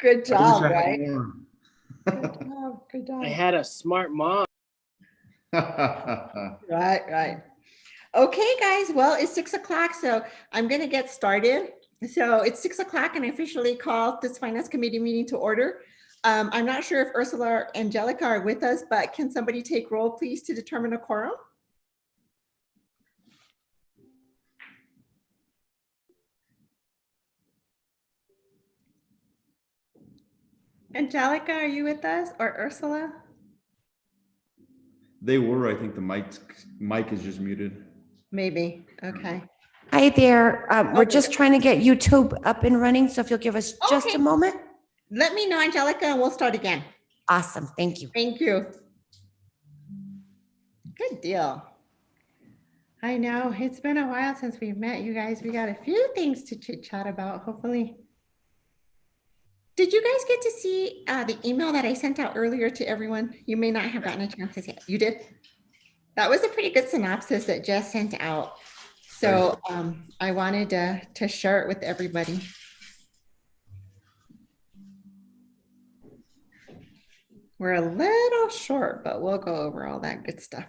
Good job, I right? wish I had Good job, good job. I had a smart mom. more. Right. Okay, guys, well, it's 6 o'clock, so I'm going to get started. So it's 6 o'clock and I officially call this Finance Committee meeting to order. I'm not sure if Ursula or Angelica are with us, but can somebody take roll, please, to determine a quorum? Angelica, are you with us, or Ursula? They were, I think the mic is just muted. Maybe, okay. Hi there. We're Okay. just trying to get YouTube up and running. So if you'll give us just Okay. a moment. Let me know, Angelica, and we'll start again. Awesome. Thank you. Thank you. Good deal. I know it's been a while since we've met, you guys. We got a few things to chit chat about, hopefully. Did you guys get to see the email that I sent out earlier to everyone? You may not have gotten a chance to see it. You did? That was a pretty good synopsis that Jess sent out. So I wanted to share it with everybody. We're a little short, but we'll go over all that good stuff.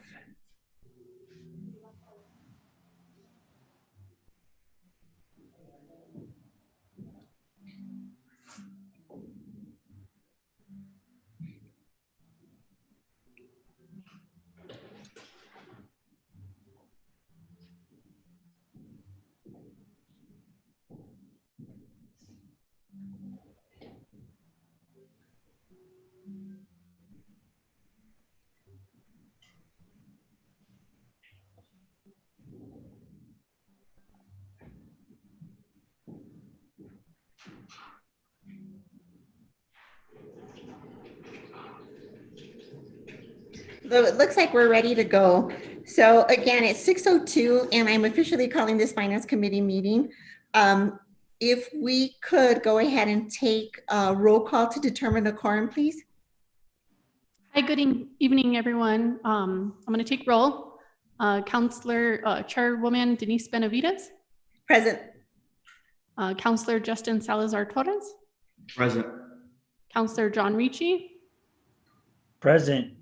So it looks like we're ready to go. So again, it's 6:02 and I'm officially calling this Finance Committee meeting. If we could go ahead and take a roll call to determine the quorum, please. Hi, good evening, everyone. I'm going to take roll. Counselor Chairwoman Denise Benavides. Present. Counselor Justin Salazar Torres. Present. Counselor John Ricci. Present.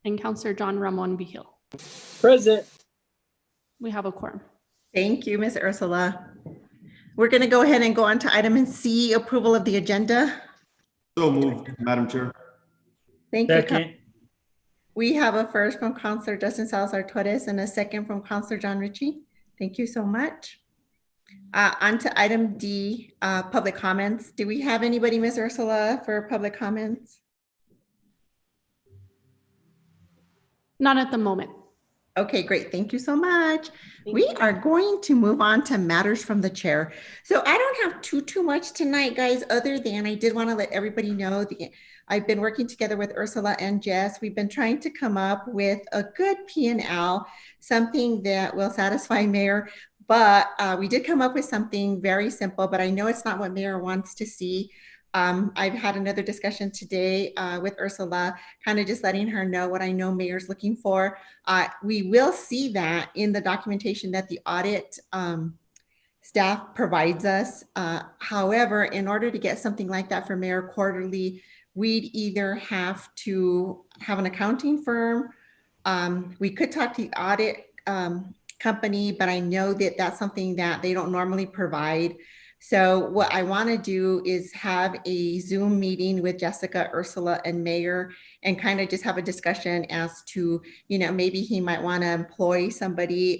And Counselor John Ramon Vigil. Present. We have a quorum. Thank you, Ms. Ursula. We're going to go ahead and go on to item C, approval of the agenda. So moved, Madam Chair. Thank you. Second. We have a first from Counselor Justin Salazar Torres and a second from Counselor John Ricci. Thank you so much. On to item D, public comments. Do we have anybody, Ms. Ursula, for public comments? Not at the moment. Okay, great. Thank you so much. We are going to move on to matters from the chair. So I don't have too much tonight, guys, other than I did want to let everybody know I've been working together with Ursula and Jess. We've been trying to come up with a good P&L, something that will satisfy Mayor, but we did come up with something very simple, but I know it's not what Mayor wants to see. I've had another discussion today with Ursula, kind of just letting her know what I know Mayor's looking for. We will see that in the documentation that the audit staff provides us. However, in order to get something like that for Mayor quarterly, we'd either have to have an accounting firm. We could talk to the audit company, but I know that that's something that they don't normally provide. So what I want to do is have a Zoom meeting with Jessica, Ursula, and Mayor, and kind of just have a discussion as to, maybe he might want to employ somebody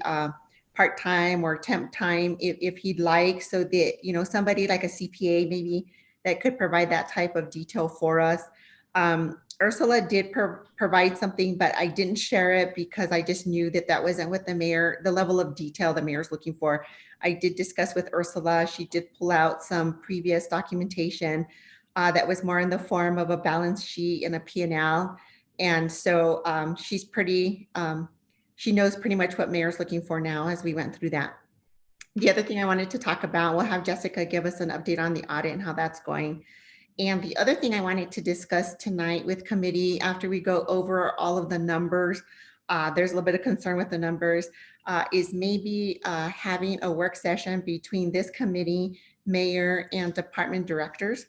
part-time or temp time if he'd like, so that, somebody like a CPA maybe that could provide that type of detail for us. Ursula did provide something, but I didn't share it because I just knew that wasn't what the level of detail the Mayor's looking for. I did discuss with Ursula. She did pull out some previous documentation that was more in the form of a balance sheet and a P&L. And so she's she knows pretty much what Mayor's looking for now as we went through that. The other thing I wanted to talk about, we'll have Jessica give us an update on the audit and how that's going. And the other thing I wanted to discuss tonight with committee, after we go over all of the numbers, there's a little bit of concern with the numbers, is maybe having a work session between this committee, Mayor, and department directors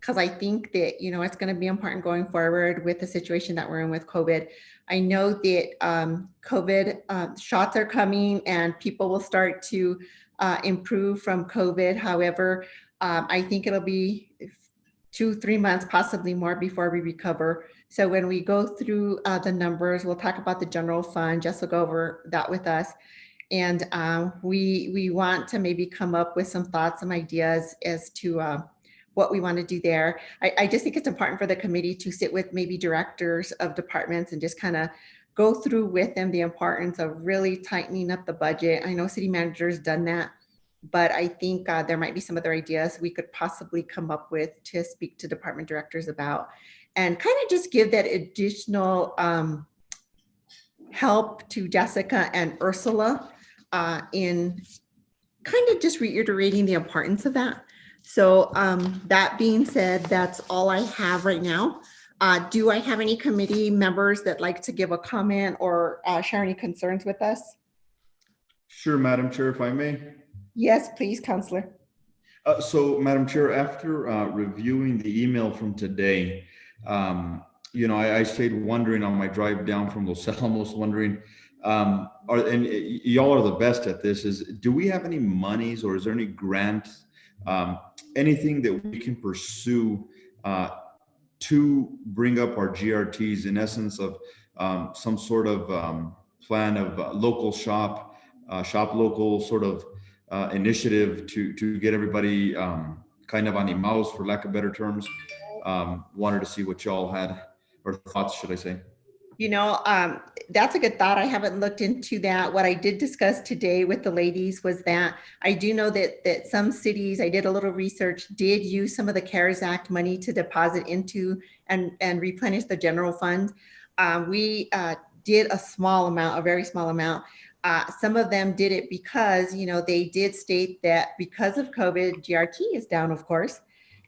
because I think that, it's going to be important going forward with the situation that we're in with COVID. I know that COVID shots are coming and people will start to improve from COVID. However, I think it'll be 2-3 months, possibly more, before we recover. So when we go through the numbers, we'll talk about the general fund. Jess will go over that with us. And we want to maybe come up with some thoughts, some ideas as to what we want to do there. I just think it's important for the committee to sit with maybe directors of departments and just kind of go through with them the importance of really tightening up the budget. I know city manager's done that, but I think there might be some other ideas we could possibly come up with to speak to department directors about, and kind of just give that additional help to Jessica and Ursula in kind of just reiterating the importance of that. So that being said, that's all I have right now. Do I have any committee members that like to give a comment or share any concerns with us? Sure, Madam Chair, if I may. Yes, please, Counselor. So, Madam Chair, after reviewing the email from today, I stayed wondering on my drive down from Los Alamos, wondering, and y'all are the best at this, do we have any monies or is there any grant, anything that we can pursue to bring up our GRTs, in essence of some sort of plan of local shop local sort of initiative to get everybody kind of animados, for lack of better terms. Wanted to see what y'all had, or thoughts, should I say. That's a good thought. I haven't looked into that. What I did discuss today with the ladies was that I do know that some cities, I did a little research, did use some of the CARES Act money to deposit into and replenish the general fund. We did a small amount, a very small amount. Some of them did it because, they did state that because of COVID, GRT is down, of course.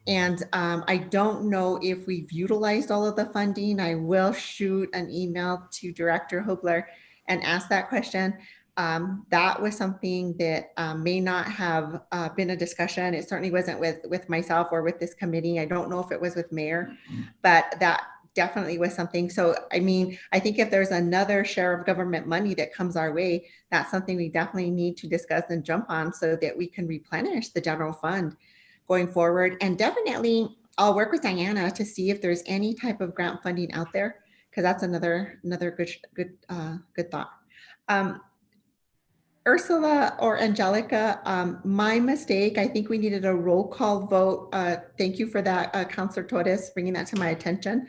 And I don't know if we've utilized all of the funding. I will shoot an email to Director Hobler and ask that question. That was something that may not have been a discussion. It certainly wasn't with myself or with this committee. I don't know if it was with Mayor, but that definitely was something. So, I think if there's another share of government money that comes our way, that's something we definitely need to discuss and jump on so that we can replenish the general fund going forward. And definitely I'll work with Diana to see if there's any type of grant funding out there, because that's another good thought. Ursula or Angelica, my mistake. I think we needed a roll call vote. Thank you for that, Councilor Torres, bringing that to my attention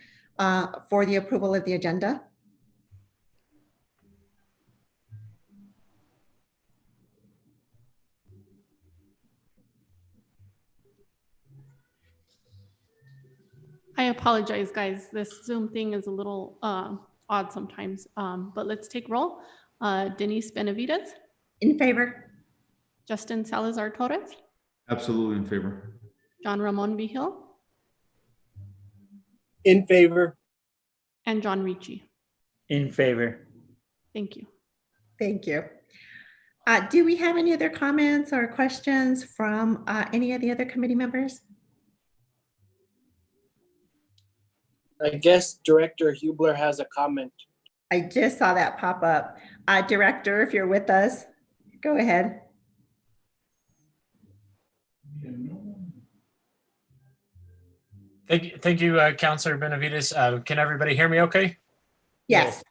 for the approval of the agenda. I apologize, guys. This Zoom thing is a little odd sometimes, but let's take roll. Denise Benavides. In favor. Justin Salazar Torres. Absolutely in favor. John Ramon Vigil. In favor. And John Ricci. In favor. Thank you. Thank you. Do we have any other comments or questions from any of the other committee members? I guess Director Hubler has a comment. I just saw that pop up. Director, if you're with us, go ahead. Thank you, Councilor Benavides. Can everybody hear me okay? Yes.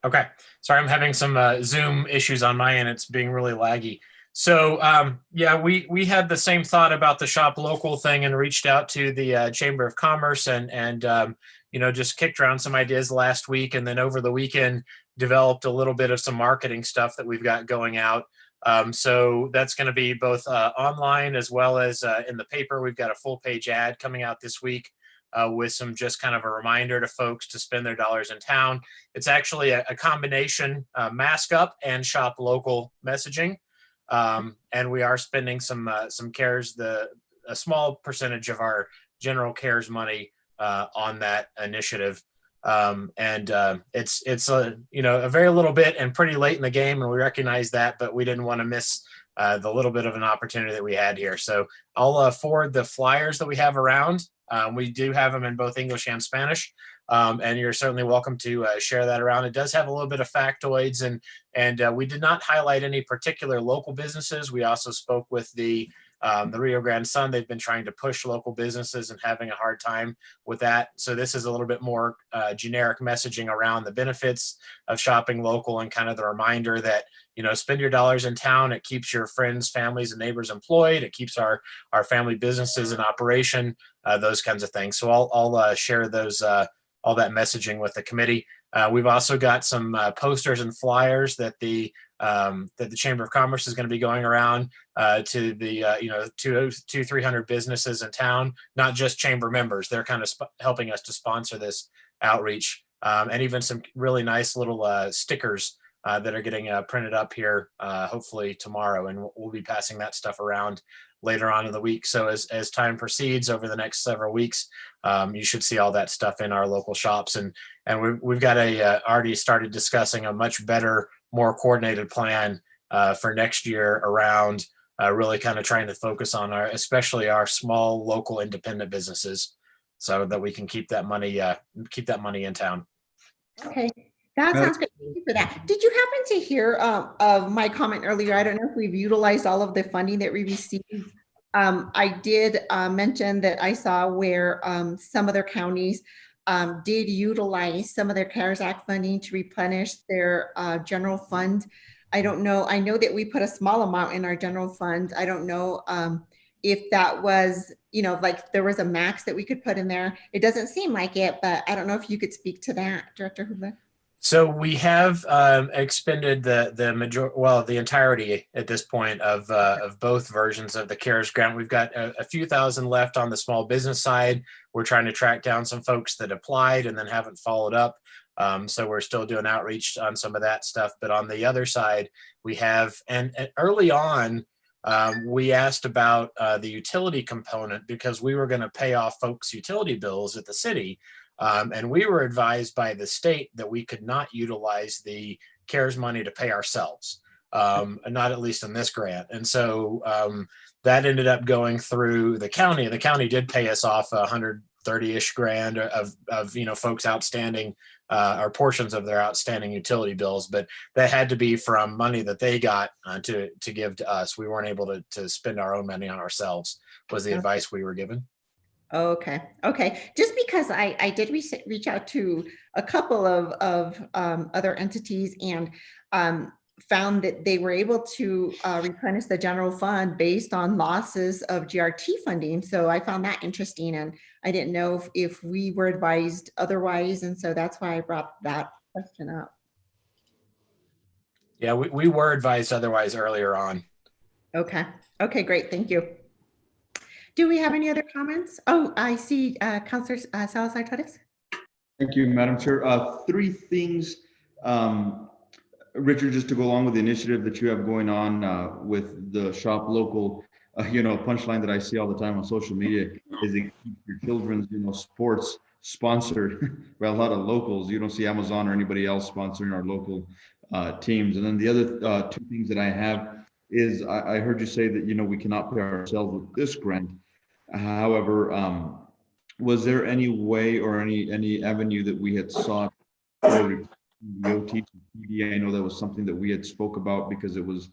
Okay. Sorry, I'm having some Zoom issues on my end. It's being really laggy. So yeah, we had the same thought about the shop local thing and reached out to the Chamber of Commerce and just kicked around some ideas last week, and then over the weekend developed a little bit of some marketing stuff that we've got going out. So that's going to be both online as well as in the paper. We've got a full page ad coming out this week with some just kind of a reminder to folks to spend their dollars in town. It's actually a combination mask up and shop local messaging. And we are spending some CARES, a small percentage of our general CARES money on that initiative. It's a very little bit and pretty late in the game, and we recognize that, but we didn't want to miss the little bit of an opportunity that we had here. So I'll forward the flyers that we have around. We do have them in both English and Spanish. And you're certainly welcome to share that around. It does have a little bit of factoids, and we did not highlight any particular local businesses. We also spoke with the Rio Grande Sun. They've been trying to push local businesses and having a hard time with that. So this is a little bit more generic messaging around the benefits of shopping local, and kind of the reminder that, you know, spend your dollars in town. It keeps your friends, families, and neighbors employed. It keeps our family businesses in operation, those kinds of things. So I'll share those, all that messaging with the committee. We've also got some posters and flyers that the Chamber of Commerce is going to be going around to the 300 businesses in town, not just chamber members. They're kind of helping us to sponsor this outreach, and even some really nice little stickers that are getting printed up here hopefully tomorrow, and we'll be passing that stuff around later on in the week. So as time proceeds over the next several weeks, you should see all that stuff in our local shops, and we've got already started discussing a much better, more coordinated plan for next year around really kind of trying to focus on especially our small local independent businesses, so that we can keep that money in town. Okay, that sounds great. Thank you for that. Did you happen to hear of my comment earlier? I don't know if we've utilized all of the funding that we received. I did mention that I saw where some other counties did utilize some of their CARES Act funding to replenish their general fund. I don't know. I know that we put a small amount in our general fund. I don't know if that was, like there was a max that we could put in there. It doesn't seem like it, but I don't know if you could speak to that, Director Hubler. So we have expended the entirety at this point of both versions of the CARES grant. We've got a few thousand left on the small business side. We're trying to track down some folks that applied and then haven't followed up. So we're still doing outreach on some of that stuff. But on the other side, we have, and early on, we asked about the utility component because we were going to pay off folks' utility bills at the city. And we were advised by the state that we could not utilize the CARES money to pay ourselves, not at least in this grant. And so that ended up going through the county. The county did pay us off $130-ish grand of folks outstanding or portions of their outstanding utility bills, but that had to be from money that they got to give to us. We weren't able to spend our own money on ourselves, was the advice we were given. Okay. Just because I did reach out to a couple of other entities and found that they were able to replenish the general fund based on losses of GRT funding. So I found that interesting, and I didn't know if we were advised otherwise. And so that's why I brought that question up. Yeah, we were advised otherwise earlier on. Okay, great. Thank you. Do we have any other comments? Oh, I see Councilor Salazar-Torres. Thank you, Madam Chair. Three things, Richard, just to go along with the initiative that you have going on with the Shop Local. Punchline that I see all the time on social media is to keep your children's, sports sponsored by a lot of locals. You don't see Amazon or anybody else sponsoring our local teams. And then the other two things that I have is I heard you say that, we cannot pay ourselves with this grant. However, was there any way or any avenue that we had sought for the OT to PD? I know that was something that we had spoke about because it was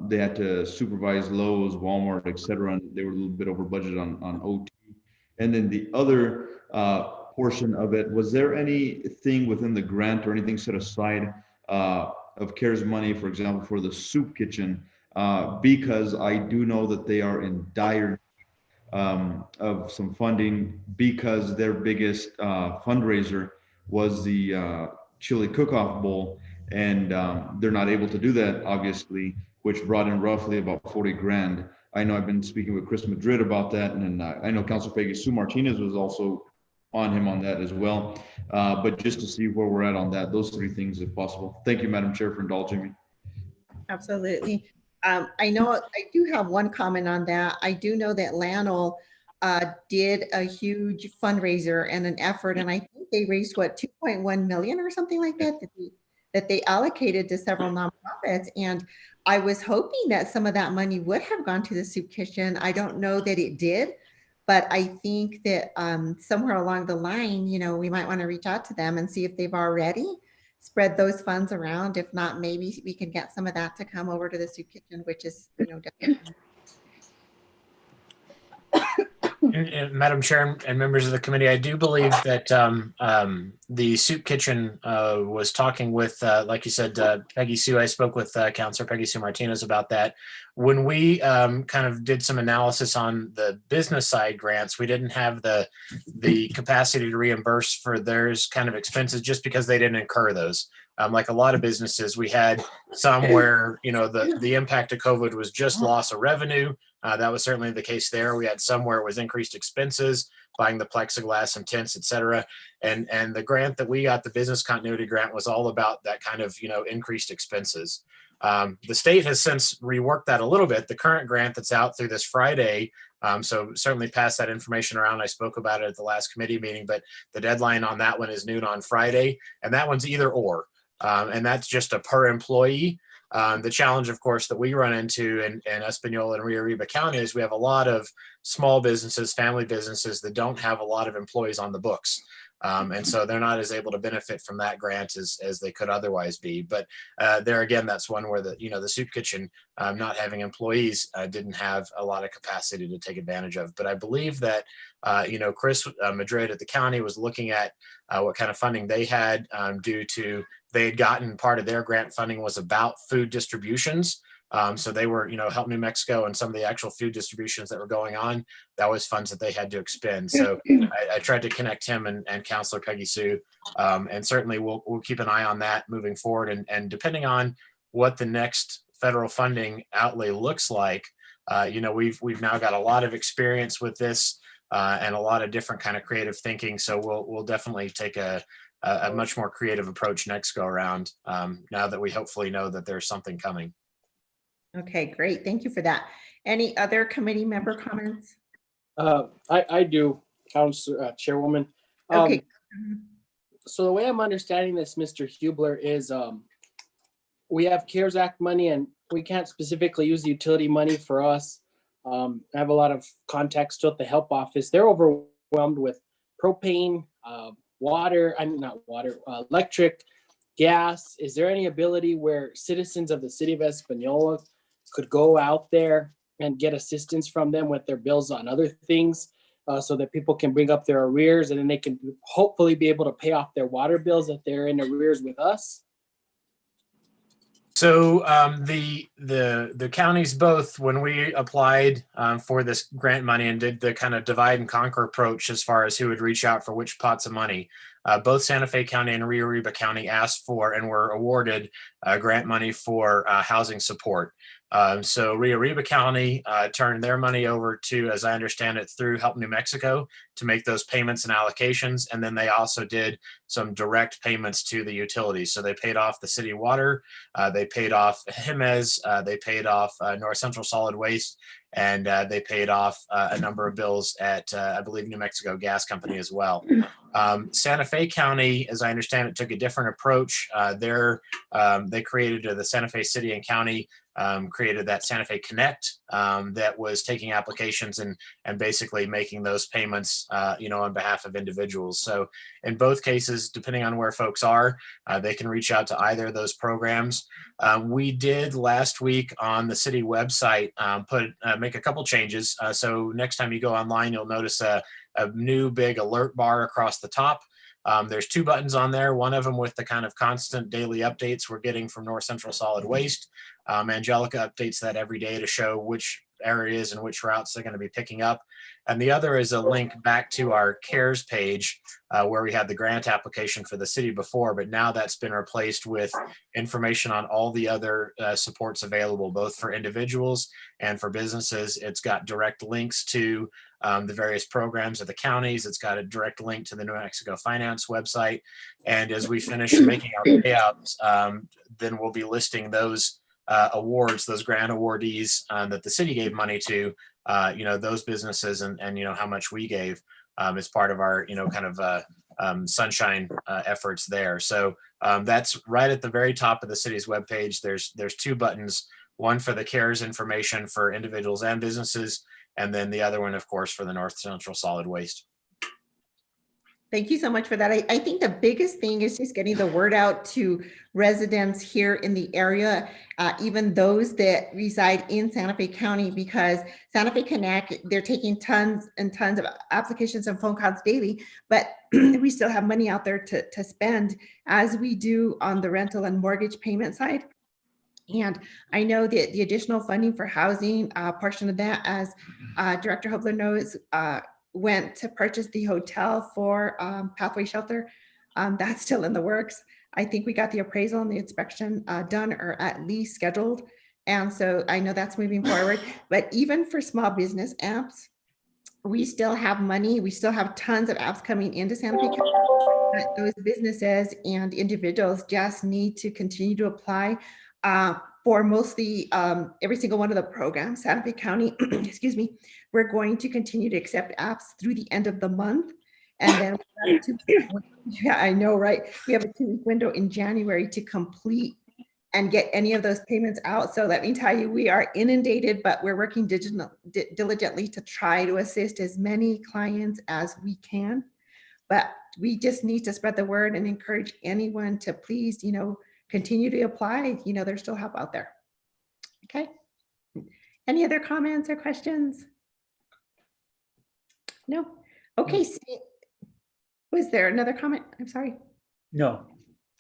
they had to supervise Lowe's, Walmart, etc., and they were a little bit over budget on OT. And then the other portion of it, was there anything within the grant or anything set aside of CARES money, for example, for the soup kitchen? Because I do know that they are in dire of some funding because their biggest fundraiser was the chili cook-off bowl, and they're not able to do that, obviously, which brought in roughly about 40 grand. I know I've been speaking with Chris Madrid about that, and I know Councilor Peggy Sue Martinez was also on him on that as well. But just to see where we're at on that, those three things, if possible. Thank you, Madam Chair, for indulging me. Absolutely. I know I do have one comment on that. I do know that Lanol did a huge fundraiser and an effort, and I think they raised 2.1 million or something like that that they allocated to several nonprofits. And I was hoping that some of that money would have gone to the soup kitchen. I don't know that it did, but I think that somewhere along the line, we might want to reach out to them and see if they've already spread those funds around. If not, maybe we can get some of that to come over to the soup kitchen, which is, definitely. And Madam Chair and members of the committee, I do believe that the soup kitchen was talking with, like you said, Peggy Sue. I spoke with Councilor Peggy Sue Martinez about that. When we kind of did some analysis on the business side grants, we didn't have the capacity to reimburse for theirs kind of expenses just because they didn't incur those. Like a lot of businesses, we had some where, the impact of COVID was just loss of revenue. That was certainly the case there. We had some where it was increased expenses, buying the plexiglass and tents, et cetera. And the grant that we got, the business continuity grant, was all about that kind of, increased expenses. The state has since reworked that a little bit. The current grant that's out through this Friday, so certainly pass that information around. I spoke about it at the last committee meeting, but the deadline on that one is noon on Friday. And that one's either or. And that's just a per employee. The challenge, of course, that we run into in Espanola and Rio Arriba County is we have a lot of small businesses, family businesses that don't have a lot of employees on the books. And so they're not as able to benefit from that grant as they could otherwise be. But there again, that's one where the soup kitchen, not having employees, didn't have a lot of capacity to take advantage of. But I believe that, Chris Madrid at the county was looking at what kind of funding they had due to they had gotten part of their grant funding was about food distributions. So they were, Help New Mexico and some of the actual food distributions that were going on, that was funds that they had to expend. So I tried to connect him and Councilor Peggy Sue. And certainly we'll keep an eye on that moving forward. And depending on what the next federal funding outlay looks like, we've now got a lot of experience with this and a lot of different kind of creative thinking. So we'll definitely take a much more creative approach next go around now that we hopefully know that there's something coming. Okay, great. Thank you for that. Any other committee member comments? I do, Chairwoman. Okay. So the way I'm understanding this, Mr. Hubler, is we have CARES Act money and we can't specifically use the utility money for us. I have a lot of contacts still at the help office. They're overwhelmed with propane, electric, gas. Is there any ability where citizens of the city of Espanola could go out there and get assistance from them with their bills on other things so that people can bring up their arrears and then they can hopefully be able to pay off their water bills if they're in arrears with us? So the counties both, when we applied for this grant money and did the kind of divide and conquer approach as far as who would reach out for which pots of money, both Santa Fe County and Rio Arriba County asked for and were awarded grant money for housing support. So Rio Arriba County turned their money over to, as I understand it, through Help New Mexico to make those payments and allocations. And then they also did some direct payments to the utilities. So they paid off the city water, they paid off Jimenez, they paid off North Central Solid Waste, and they paid off a number of bills at, I believe, New Mexico Gas Company as well. Santa Fe County, as I understand it, took a different approach. They created the Santa Fe City and County created that Santa Fe Connect that was taking applications and basically making those payments, on behalf of individuals. So in both cases, depending on where folks are, they can reach out to either of those programs. We did last week on the city website make a couple changes. So next time you go online, you'll notice a new big alert bar across the top. There's two buttons on there, one of them with the kind of constant daily updates we're getting from North Central Solid Waste. Angelica updates that every day to show which areas and which routes they're going to be picking up. And the other is a link back to our CARES page where we had the grant application for the city before, but now that's been replaced with information on all the other supports available, both for individuals and for businesses. It's got direct links to the various programs of the counties. It's got a direct link to the New Mexico Finance website. And as we finish making our payouts, then we'll be listing those awards, those grant awardees that the city gave money to, those businesses and how much we gave as part of our, sunshine efforts there. So that's right at the very top of the city's webpage. There's two buttons. one for the CARES information for individuals and businesses, and then the other one, of course, for the North Central Solid Waste. Thank you so much for that. I think the biggest thing is just getting the word out to residents here in the area, even those that reside in Santa Fe County, because Santa Fe Connect, they're taking tons and tons of applications and phone calls daily, but we still have money out there to spend, as we do on the rental and mortgage payment side. And I know that the additional funding for housing, portion of that, as Director Hubler knows, went to purchase the hotel for Pathway Shelter. That's still in the works. I think we got the appraisal and the inspection done, or at least scheduled. And so I know that's moving forward. But even for small business apps, we still have money. We still have tons of apps coming into Santa Fe County. Those businesses and individuals just need to continue to apply for mostly every single one of the programs. Santa Fe County, excuse me, we're going to continue to accept apps through the end of the month. And then, yeah, I know, right? We have a 2-week window in January to complete and get any of those payments out. So let me tell you, we are inundated, but we're working diligently to try to assist as many clients as we can. But we just need to spread the word and encourage anyone to please, continue to apply. There's still help out there. Okay. Any other comments or questions? No. Okay. Was there another comment? I'm sorry. No.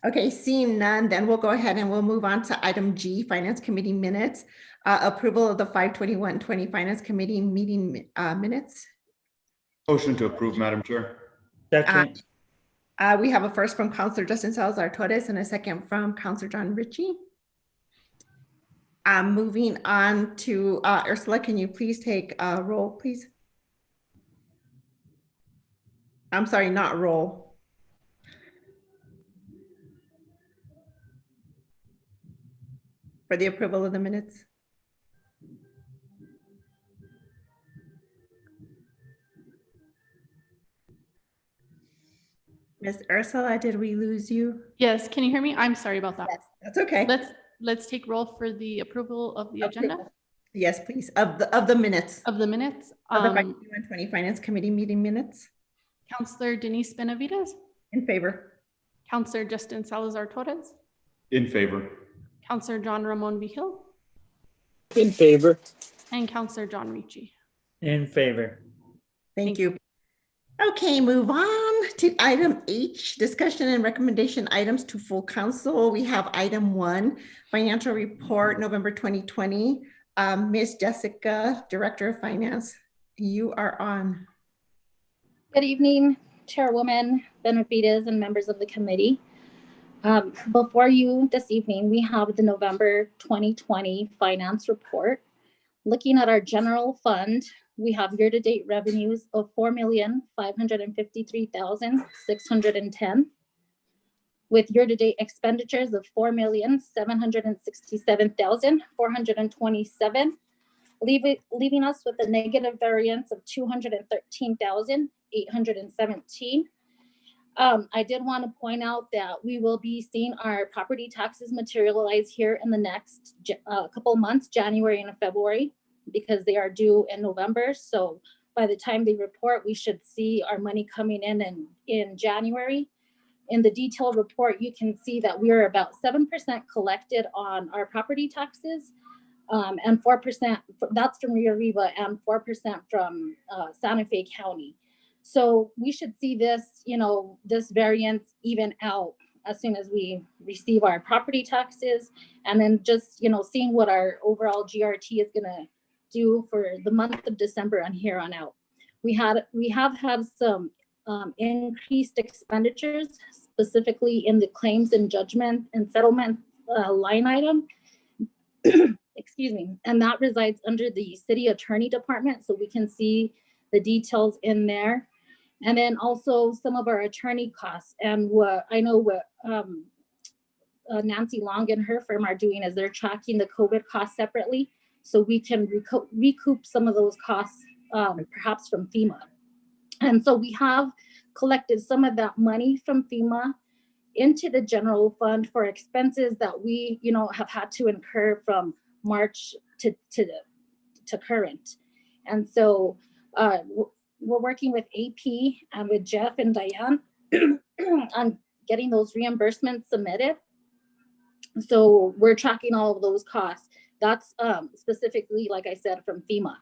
Okay, seeing none, then we'll go ahead and we'll move on to item G, Finance Committee minutes. Approval of the 5/21/20 Finance Committee meeting minutes. Motion to approve, Madam Chair. Second. We have a first from Counselor Justin Salazar Torres and a second from Counselor John Ritchie. Moving on to Ursula, can you please take a roll, please? I'm sorry, not roll. For the approval of the minutes. Miss Ursula, did we lose you? Yes, can you hear me? I'm sorry about that. Yes, that's okay. Let's take roll for the approval of the agenda. Yes, please. Of the minutes. Of the minutes. Of the 5/21/20 Finance Committee meeting minutes. Counselor Denise Benavides. In favor. Counselor Justin Salazar Torres. In favor. Counselor John Ramon Vigil. In favor. And Counselor John Ricci. In favor. Thank you. Okay, move on to item H, discussion and recommendation items to full council. We have item 1, financial report, November 2020. Ms. Jessica, Director of Finance, you are on. Good evening, Chairwoman Benavides and members of the committee. Before you this evening, we have the November 2020 finance report. Looking at our general fund, we have year-to-date revenues of $4,553,610, with year-to-date expenditures of $4,767,427, leaving us with a negative variance of $213,817. I did want to point out that we will be seeing our property taxes materialize here in the next couple months, January and February, because they are due in November. So by the time they report, we should see our money coming in January. In the detailed report, you can see that we are about 7% collected on our property taxes, and 4%, that's from Rio Arriba, and 4% from Santa Fe County. So we should see this, this variance even out as soon as we receive our property taxes, and then just, seeing what our overall GRT is gonna do for the month of December and here on out. We have had some increased expenditures, specifically in the claims and judgment and settlement line item. Excuse me, and that resides under the city attorney department, so we can see the details in there. And then also some of our attorney costs, and what I know what Nancy Long and her firm are doing is they're tracking the COVID costs separately, so we can recoup some of those costs, perhaps from FEMA. And so we have collected some of that money from FEMA into the general fund for expenses that we, have had to incur from March to current. And so we're working with AP and with Jeff and Diane on getting those reimbursements submitted. So we're tracking all of those costs. That's specifically, like I said, from FEMA.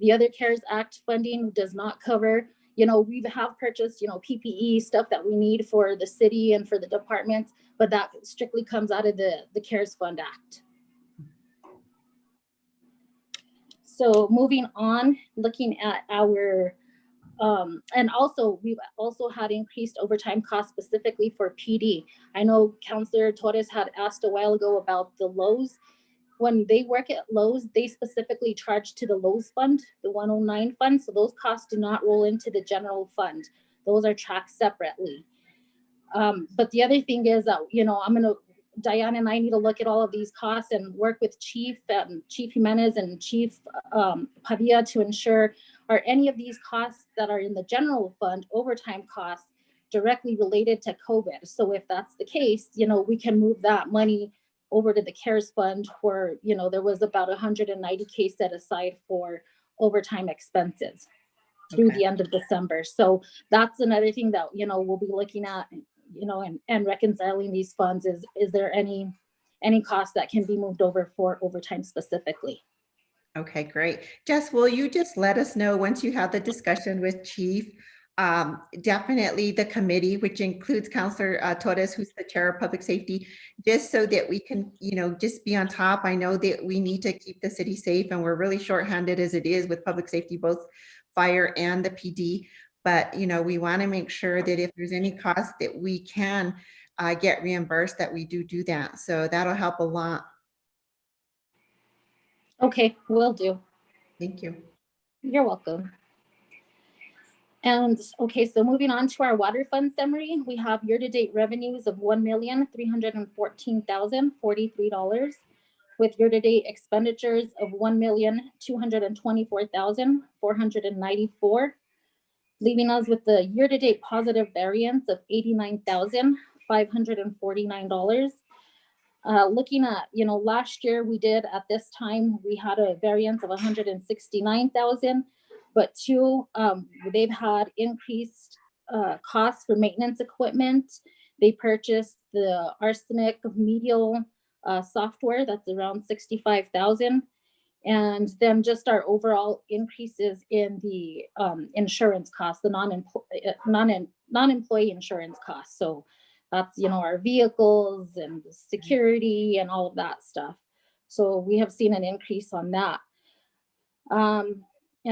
The other CARES Act funding does not cover, we have purchased, PPE stuff that we need for the city and for the departments, but that strictly comes out of the CARES Fund Act. So moving on, looking at our, and also we've also had increased overtime costs specifically for PD. I know Councillor Torres had asked a while ago about the Lowe's. When they work at Lowe's, they specifically charge to the Lowe's fund, the 109 fund. So those costs do not roll into the general fund. Those are tracked separately. But the other thing is that, Diane and I need to look at all of these costs and work with Chief Jimenez and Chief Padilla to ensure, are any of these costs that are in the general fund, overtime costs, directly related to COVID? So if that's the case, we can move that money over to the CARES Fund where, there was about 190K set aside for overtime expenses through the end of December. So that's another thing that, we'll be looking at, and reconciling these funds. Is there any cost that can be moved over for overtime specifically? Okay, great. Jess, will you just let us know once you have the discussion with Chief? Definitely the committee, which includes Councillor Torres, who's the chair of public safety, just so that we can, just be on top. I know that we need to keep the city safe and we're really shorthanded as it is with public safety, both fire and the PD. But, we want to make sure that if there's any cost that we can get reimbursed, that we do that. So that'll help a lot. Okay, will do. Thank you. You're welcome. And okay, so moving on to our water fund summary, we have year-to-date revenues of $1,314,043 with year-to-date expenditures of $1,224,494, leaving us with the year-to-date positive variance of $89,549. Looking at, last year we did at this time, we had a variance of 169,000, but they've had increased costs for maintenance equipment. They purchased the arsenic medial software, that's around 65,000. And then just our overall increases in the insurance costs, the non-employee insurance costs. So that's, our vehicles and security and all of that stuff. So we have seen an increase on that. In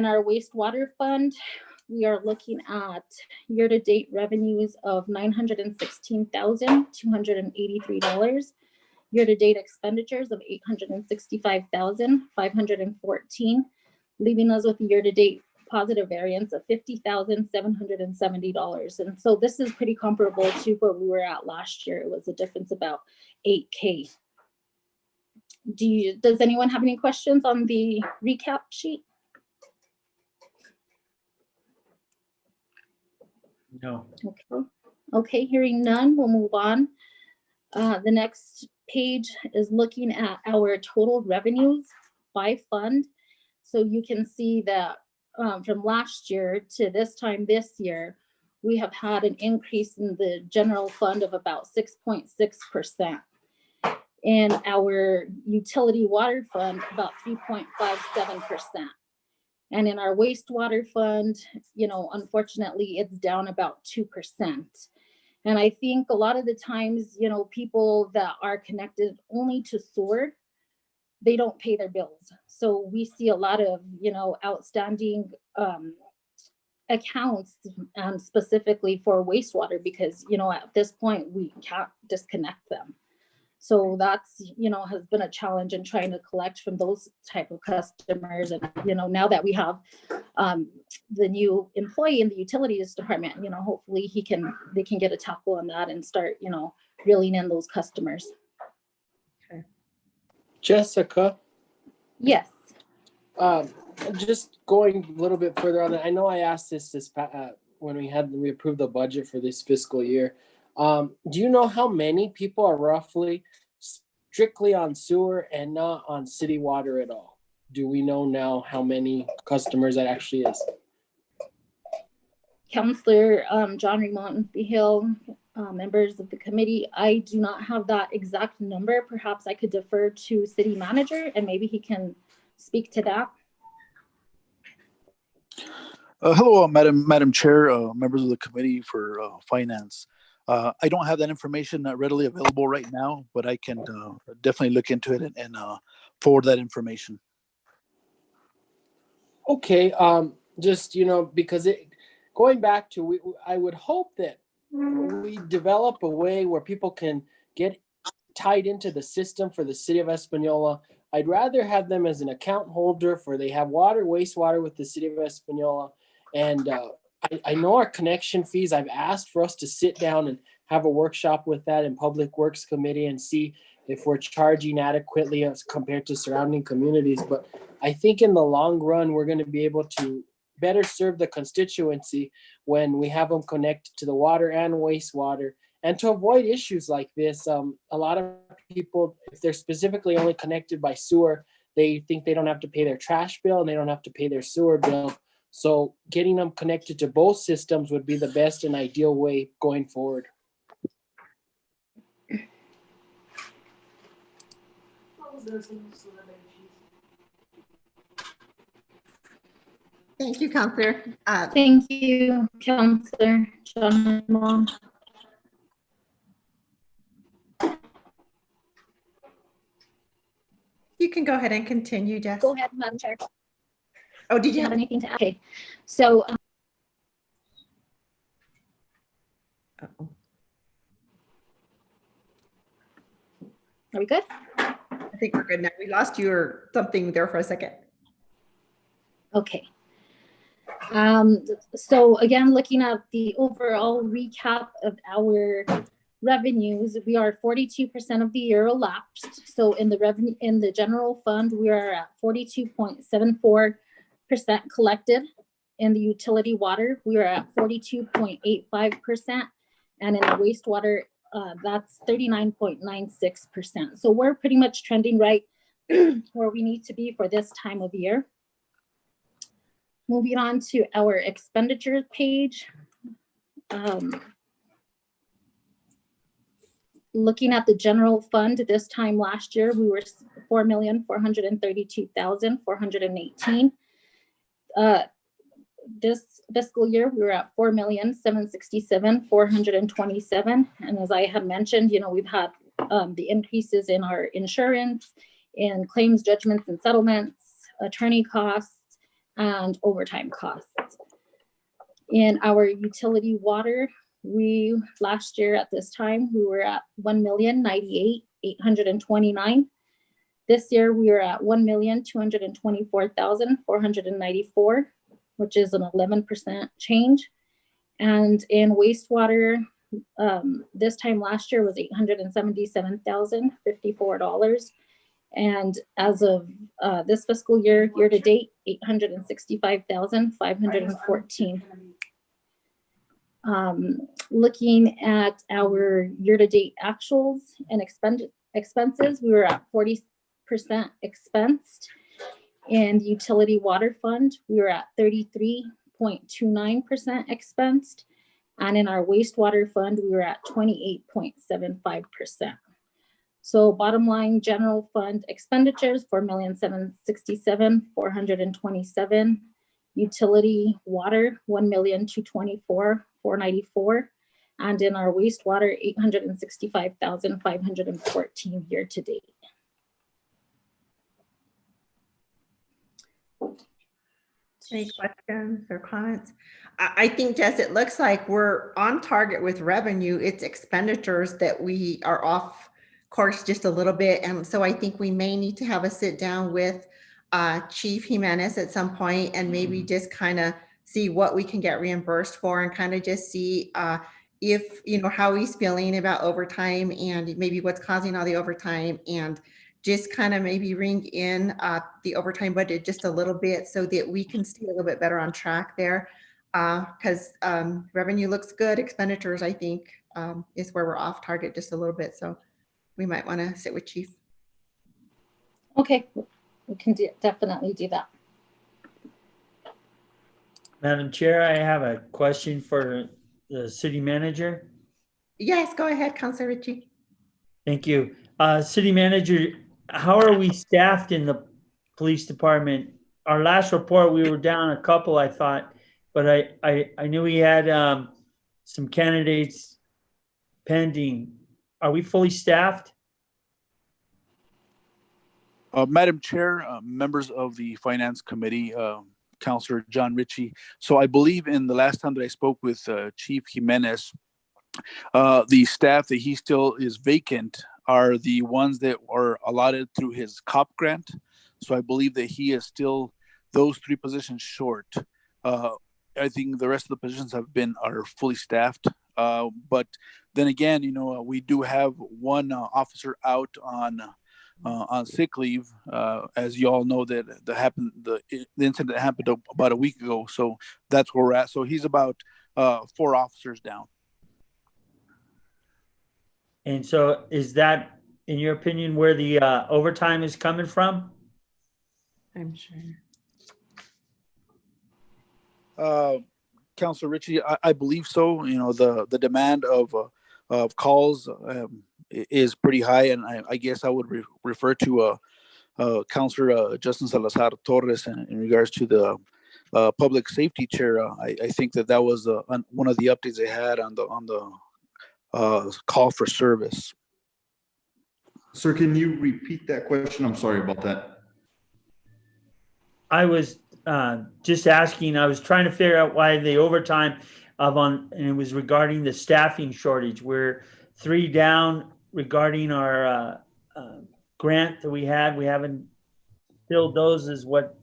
our wastewater fund, we are looking at year-to-date revenues of $916,283. Year-to-date expenditures of $865,514, leaving us with a year-to-date positive variance of $50,770. And so this is pretty comparable to where we were at last year. It was a difference about 8K. Does anyone have any questions on the recap sheet? No. Okay, hearing none, we'll move on. The next page is looking at our total revenues by fund. So you can see that from last year to this time this year, we have had an increase in the general fund of about 6.6%. In our utility water fund, about 3.57%. And in our wastewater fund, unfortunately, it's down about 2%. And I think a lot of the times, people that are connected only to sewer, they don't pay their bills. So we see a lot of, outstanding accounts, specifically for wastewater, because, at this point, we can't disconnect them. So that's, has been a challenge in trying to collect from those type of customers. And, now that we have the new employee in the utilities department, hopefully they can get a tackle on that and start, reeling in those customers. Okay. Jessica? Yes. Just going a little bit further on that, I know I asked this when we approved the budget for this fiscal year. Do you know how many people are roughly strictly on sewer and not on city water at all? Do we know now how many customers that actually is? Counselor John Remont Hill, members of the committee, I do not have that exact number. Perhaps I could defer to city manager and maybe he can speak to that. Hello, Madam Chair, members of the committee for finance. I don't have that information readily available right now, but I can definitely look into it and forward that information. Okay, just, because going back to, I would hope that we develop a way where people can get tied into the system for the city of Espanola. I'd rather have them as an account holder for they have water, wastewater with the city of Espanola. And I know our connection fees, I've asked for us to sit down and have a workshop with that in Public Works Committee and see if we're charging adequately as compared to surrounding communities. But I think in the long run, we're going to be able to better serve the constituency when we have them connected to the water and wastewater, and to avoid issues like this. A lot of people, if they're specifically only connected by sewer, they think they don't have to pay their trash bill and they don't have to pay their sewer bill. So getting them connected to both systems would be the best and ideal way going forward. Thank you, Counselor. Thank you, Counselor John. You can go ahead and continue, Jess. Go ahead, Madam Chair. Oh, did Do you you have have anything to add? Okay, so Uh-oh. are we good? I think we're good now. We lost you or something there for a second. Okay. So again, looking at the overall recap of our revenues, we are 42% of the year elapsed. So in the revenue, in the general fund, we are at 42.74% collected. In the utility water, we are at 42.85%. And in the wastewater, that's 39.96%. So we're pretty much trending right where we need to be for this time of year. Moving on to our expenditure page. Looking at the general fund, this time last year, we were 4,432,418. This fiscal year, we were at 4,767,427. And as I had mentioned, we've had the increases in our insurance, in claims judgments and settlements, attorney costs, and overtime costs. In our utility water, we last year at this time we were at 1,098,829. This year we are at 1,224,494, which is an 11% change. And in wastewater, this time last year was $877,054. And as of this fiscal year, year to date, $865,514. Looking at our year to date actuals and expenses, we were at 40% expensed. In the utility water fund, we were at 33.29% expensed. And in our wastewater fund, we were at 28.75%. So bottom line, general fund expenditures, 4,767,427. Utility water, 1,224,494. And in our wastewater, 865,514 year to date. Any questions or comments? I think, Jess, it looks like we're on target with revenue. It's expenditures that we are off course just a little bit. And so I think we may need to have a sit down with Chief Jimenez at some point and maybe just kind of see what we can get reimbursed for and kind of just see if, how he's feeling about overtime and maybe what's causing all the overtime, and just kind of maybe ring in the overtime budget just a little bit so that we can stay a little bit better on track there. Because revenue looks good. Expenditures, I think, is where we're off target just a little bit. So we might want to sit with Chief Okay, we can definitely do that. Madam Chair, I have a question for the city manager. Yes, go ahead, Councilor Ritchie. Thank you. City manager, how are we staffed in the police department? Our last report, we were down a couple, I thought, but I knew we had some candidates pending. Are we fully staffed? Madam Chair, members of the Finance Committee, Councilor John Ritchie. So I believe in the last time that I spoke with Chief Jimenez, the staff that he still is vacant are the ones that are allotted through his COP grant. So I believe that he is still those 3 positions short. I think the rest of the positions are fully staffed. But then again, we do have one officer out on sick leave, as you all know that the incident happened about a week ago. So that's where we're at. So he's about 4 officers down. And so is that, in your opinion, where the overtime is coming from? I'm sure. Councilor Ritchie, I believe so. The demand of calls is pretty high, and I guess I would refer to Councilor Justin Salazar Torres in regards to the public safety chair. I think that was one of the updates they had on the call for service. Sir, can you repeat that question? I'm sorry about that. I was just asking, I was trying to figure out why the overtime and it was regarding the staffing shortage. We're 3 down regarding our grant that we had. We haven't filled those, is what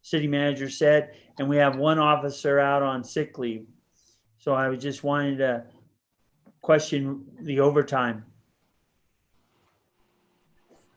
city manager said. And we have 1 officer out on sick leave. So I was just wanting to question the overtime.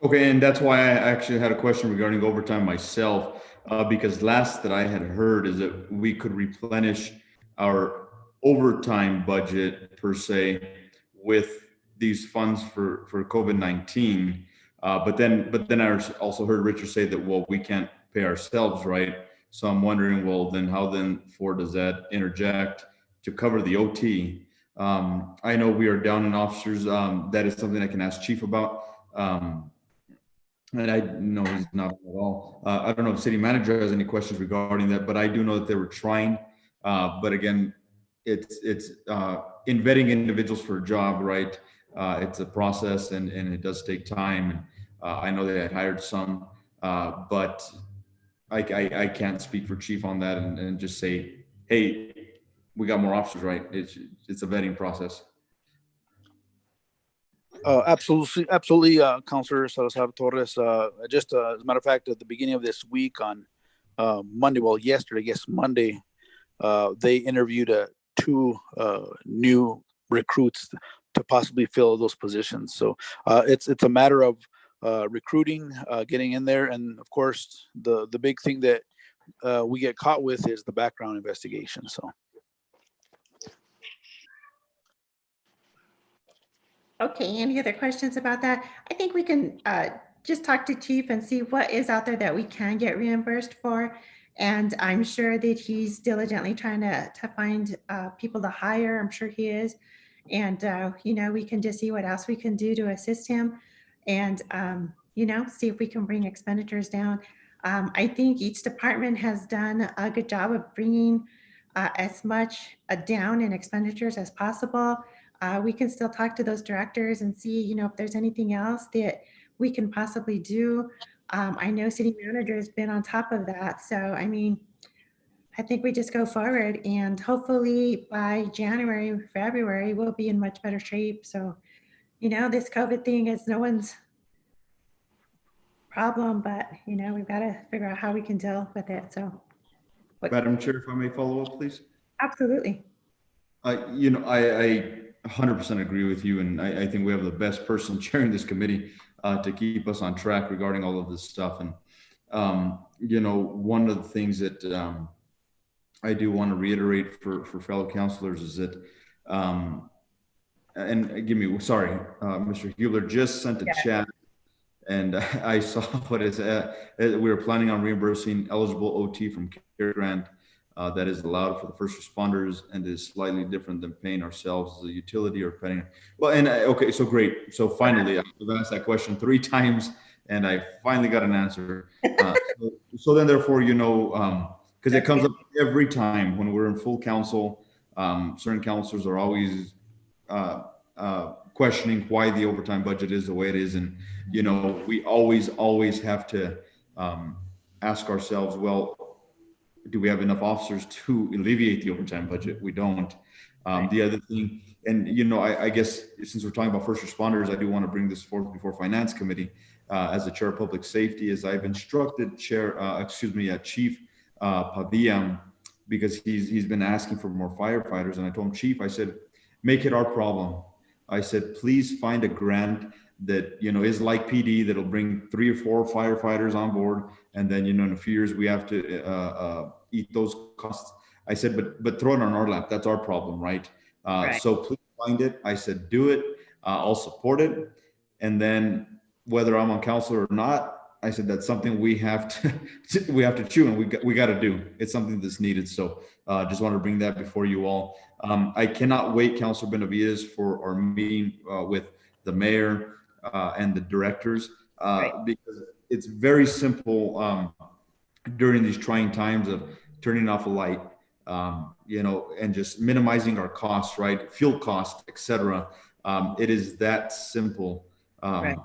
Okay, and that's why I actually had a question regarding overtime myself, because last that I had heard is that we could replenish our overtime budget per se with these funds for COVID-19. But then I also heard Richard say that, well, we can't pay ourselves, right? So I'm wondering, well, then how does that interject to cover the OT? I know we are down in officers. That is something I can ask Chief about. And I know he's not at all. I don't know if city manager has any questions regarding that, but I do know that they were trying. But again, it's in vetting individuals for a job, right? It's a process and it does take time. And I know they had hired some, but I can't speak for Chief on that and just say, hey, we got more officers, right? It's a vetting process. Absolutely, Councilor Salazar Torres. Just as a matter of fact, at the beginning of this week on Monday, yesterday, I guess Monday, they interviewed 2 new recruits to possibly fill those positions. So it's a matter of recruiting, getting in there, and of course, the big thing that we get caught with is the background investigation. So. Okay, any other questions about that? I think we can just talk to Chief and see what is out there that we can get reimbursed for. And I'm sure that he's diligently trying to find people to hire. I'm sure he is. And, we can just see what else we can do to assist him and, see if we can bring expenditures down. I think each department has done a good job of bringing as much down in expenditures as possible. We can still talk to those directors and see, if there's anything else that we can possibly do. I know city manager has been on top of that. So, I think we just go forward and hopefully by January, February, we'll be in much better shape. So, this COVID thing is no one's problem, but, we've got to figure out how we can deal with it. So. Madam Chair, if I may follow up, please. Absolutely. I 100% agree with you. And I think we have the best person chairing this committee to keep us on track regarding all of this stuff. And, one of the things that I do want to reiterate for fellow councilors is that, Mr. Hubler just sent a chat and I saw what is we were planning on reimbursing eligible OT from Care Grant that is allowed for the first responders and is slightly different than paying ourselves as a utility or paying. Well, and okay, so great. So finally, I've asked that question 3 times, and I finally got an answer. So then, therefore, you know, because it comes up every time when we're in full council. Certain councilors are always questioning why the overtime budget is the way it is, and you know, we always have to ask ourselves, well, do we have enough officers to alleviate the overtime budget? We don't. The other thing, and you know, I guess since we're talking about first responders, I do want to bring this forth before Finance Committee as the Chair of Public Safety, as I've instructed Chief Padilla, because he's been asking for more firefighters, and I told him, Chief, I said, make it our problem. I said, please find a grant that, you know, is like PD, that'll bring 3 or 4 firefighters on board, and then, you know, in a few years we have to eat those costs. I said, but throw it on our lap. That's our problem, right? So please find it. I said, do it. I'll support it. And then whether I'm on council or not, I said, that's something we have to chew, and we got to do. It's something that's needed. So just want to bring that before you all. I cannot wait, Councilor Benavides, for our meeting with the mayor and the directors, because it's very simple during these trying times of turning off a light, you know, and just minimizing our costs, right? Fuel costs, etc. It is that simple. I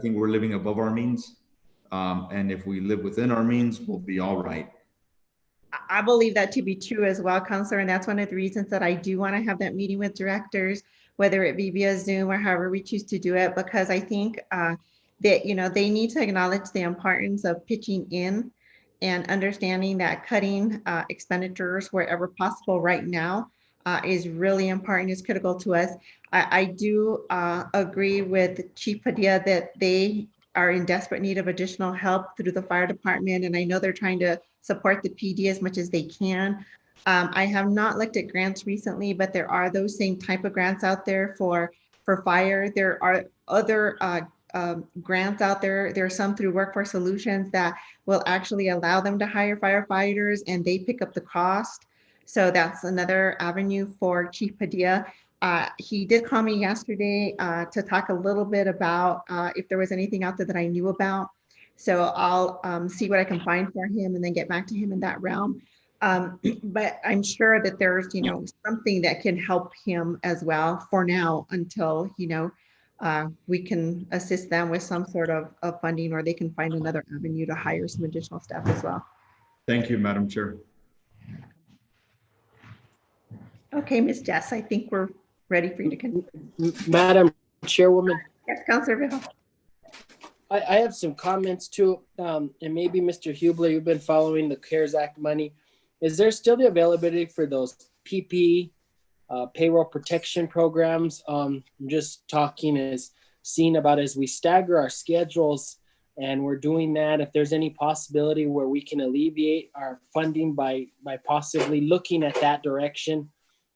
think we're living above our means. And if we live within our means, we'll be all right. I believe that to be true as well, Counselor, and that's one of the reasons that I do want to have that meeting with directors, whether it be via Zoom or however we choose to do it, because I think that, you know, they need to acknowledge the importance of pitching in and understanding that cutting expenditures wherever possible right now is really important, is critical to us. I do agree with Chief Padilla that they are in desperate need of additional help through the fire department. And I know they're trying to support the PD as much as they can. I have not looked at grants recently, but there are those same type of grants out there for fire. There are other grants out there. There are some through Workforce Solutions that will actually allow them to hire firefighters and they pick up the cost. So that's another avenue for Chief Padilla. He did call me yesterday to talk a little bit about if there was anything out there that I knew about. So I'll see what I can find for him and then get back to him in that realm. But I'm sure that there's, you know, something that can help him as well for now until, you know, we can assist them with some sort of funding, or they can find another avenue to hire some additional staff as well. Thank you, Madam Chair. Okay, Ms. Jess, I think we're ready for you to continue. Madam Chairwoman. Yes, Councilor Viejo. I have some comments too, and maybe Mr. Hubler, you've been following the CARES Act money. Is there still the availability for those PP payroll protection programs? I'm just talking as we stagger our schedules and we're doing that, if there's any possibility where we can alleviate our funding by possibly looking at that direction,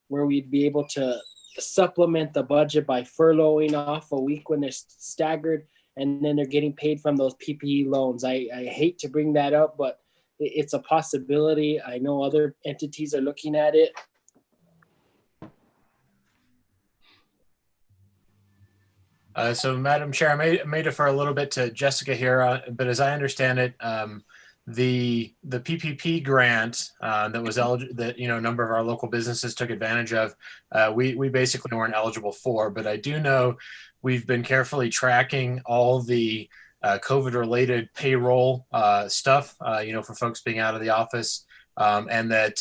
where we'd be able to supplement the budget by furloughing off a week when they're staggered, and then they're getting paid from those PPE loans. I hate to bring that up, but it's a possibility. I know other entities are looking at it. So, Madam Chair, I may defer a little bit to Jessica here, but as I understand it, the PPP grant that was eligible, that, you know, a number of our local businesses took advantage of, we basically weren't eligible for. But I do know we've been carefully tracking all the COVID-related payroll stuff, you know, for folks being out of the office, and that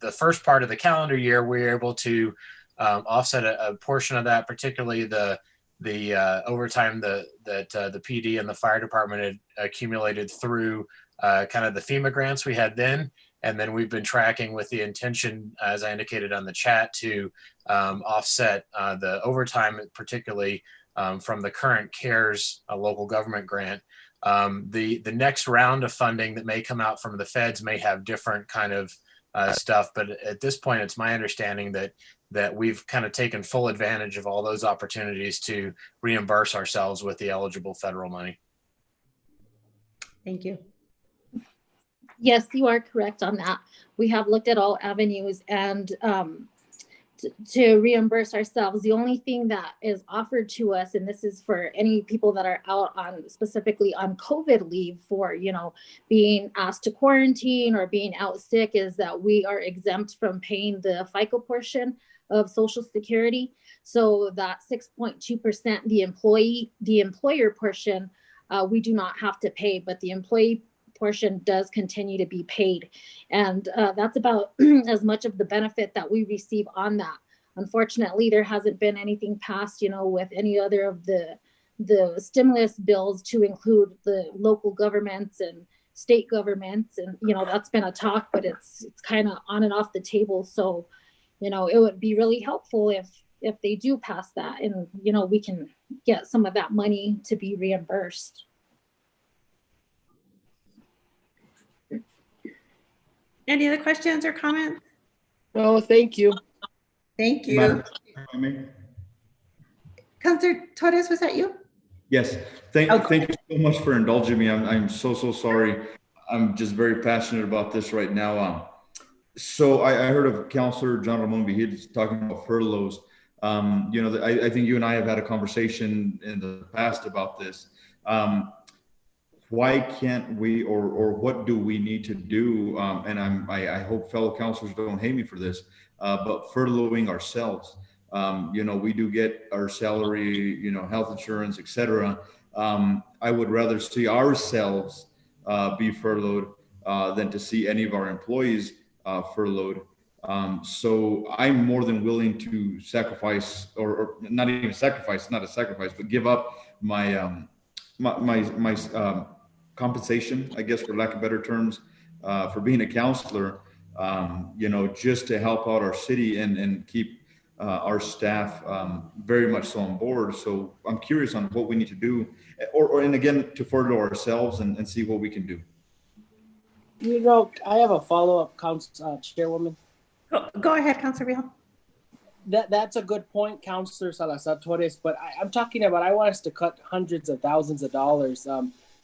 the first part of the calendar year, we were able to offset a portion of that, particularly the overtime that the PD and the fire department had accumulated through kind of the FEMA grants we had then. And then we've been tracking with the intention, as I indicated on the chat, to offset the overtime, particularly from the current CARES local government grant. The next round of funding that may come out from the feds may have different kind of stuff. But at this point, it's my understanding that we've kind of taken full advantage of all those opportunities to reimburse ourselves with the eligible federal money. Thank you. Yes, you are correct on that. We have looked at all avenues and to reimburse ourselves. The only thing that is offered to us, and this is for any people that are out on specifically on COVID leave for, being asked to quarantine or being out sick, is that we are exempt from paying the FICA portion of Social Security. So that 6.2%, the employer portion, we do not have to pay, but the employee portion does continue to be paid. And that's about as much of the benefit that we receive on that. Unfortunately, there hasn't been anything passed, with any other of the stimulus bills to include the local governments and state governments. And, that's been a talk, but it's kind of on and off the table. So, it would be really helpful if they do pass that and, we can get some of that money to be reimbursed. Any other questions or comments? No, thank you. Thank you. Madam, Councilor Torres, was that you? yes. Thank you so much for indulging me. I'm so sorry. I'm just very passionate about this right now. So I heard of Councilor John Ramon Vijay talking about furloughs. I think you and I have had a conversation in the past about this. Why can't we, or what do we need to do? And I hope fellow councilors don't hate me for this, but furloughing ourselves. We do get our salary, health insurance, etc. I would rather see ourselves be furloughed than to see any of our employees furloughed. So I'm more than willing to sacrifice, or not even sacrifice, not a sacrifice, but give up my compensation, I guess, for lack of better terms, for being a counselor, just to help out our city and keep our staff very much so on board. So I'm curious on what we need to do, and again, to furlough ourselves and see what we can do. I have a follow-up, Chairwoman. Go ahead, Councilor Viejo. That's a good point, Councilor Salazar Torres, but I'm talking about, I want us to cut hundreds of thousands of dollars.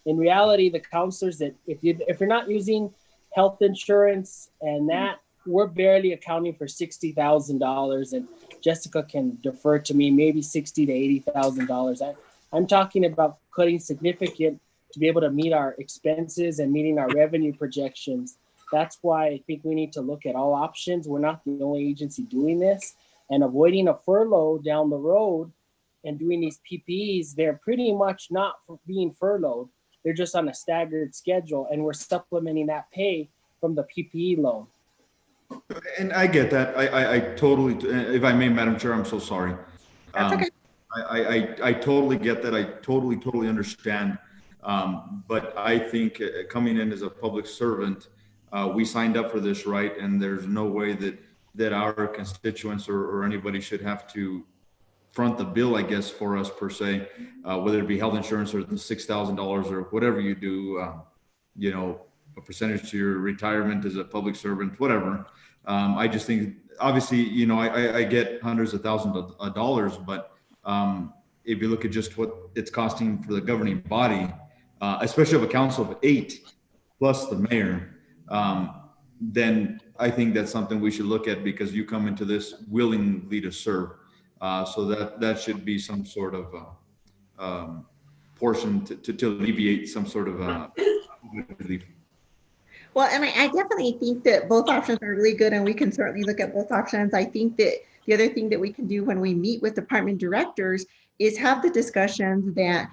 In reality, the counselors, that if you're not using health insurance and that, we're barely accounting for $60,000, and Jessica can defer to me, maybe $60,000 to $80,000. I'm talking about cutting significant to be able to meet our expenses and meeting our revenue projections. That's why I think we need to look at all options. We're not the only agency doing this, and avoiding a furlough down the road and doing these PPEs, they're pretty much not being furloughed. They're just on a staggered schedule, and we're supplementing that pay from the PPE loan. And I get that. I totally, if I may, Madam Chair, I'm so sorry. That's okay. I totally get that. I totally understand. But I think coming in as a public servant, we signed up for this, right? And there's no way that our constituents or anybody should have to front the bill, I guess, for us per se, whether it be health insurance or the $6,000 or whatever you do, a percentage to your retirement as a public servant, whatever. I just think, obviously, I get hundreds of thousands of dollars, but if you look at just what it's costing for the governing body, especially of a council of 8 plus the mayor, then I think that's something we should look at, because you come into this willingly to serve. So that should be some sort of portion to alleviate some sort of relief. Well, and I definitely think that both options are really good, and we can certainly look at both options. I think that the other thing that we can do when we meet with department directors is have the discussions that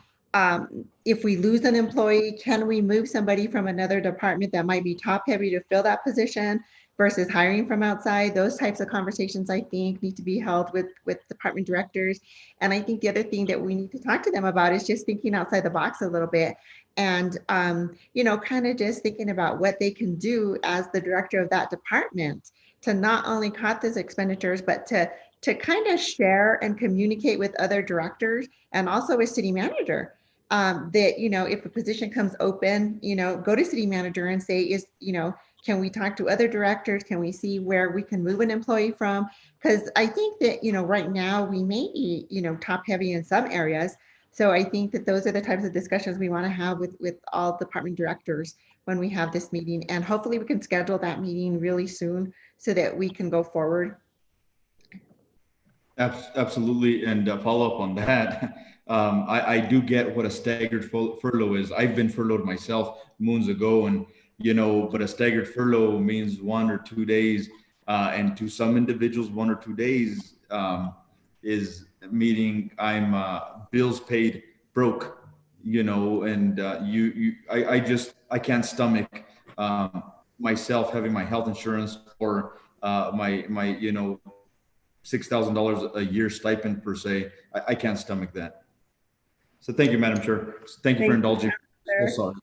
if we lose an employee, can we move somebody from another department that might be top heavy to fill that position versus hiring from outside? Those types of conversations, I think, need to be held with department directors. And I think the other thing that we need to talk to them about is just thinking outside the box a little bit, and kind of just thinking about what they can do as the director of that department to not only cut those expenditures, but to kind of share and communicate with other directors and also with city manager. That, if a position comes open, go to city manager and say, Can we talk to other directors? Can we see where we can move an employee from? Because I think that, right now we may be, top heavy in some areas. So I think that those are the types of discussions we want to have with all department directors when we have this meeting. And hopefully we can schedule that meeting really soon so that we can go forward. Absolutely. And follow up on that. I do get what a staggered furlough is. I've been furloughed myself moons ago, and but a staggered furlough means 1 or 2 days, and to some individuals, 1 or 2 days is meaning I'm bills paid, broke, and I can't stomach myself having my health insurance or my $6,000 a year stipend per se. I can't stomach that. So thank you, Madam Chair. Thank you for indulging. So sorry.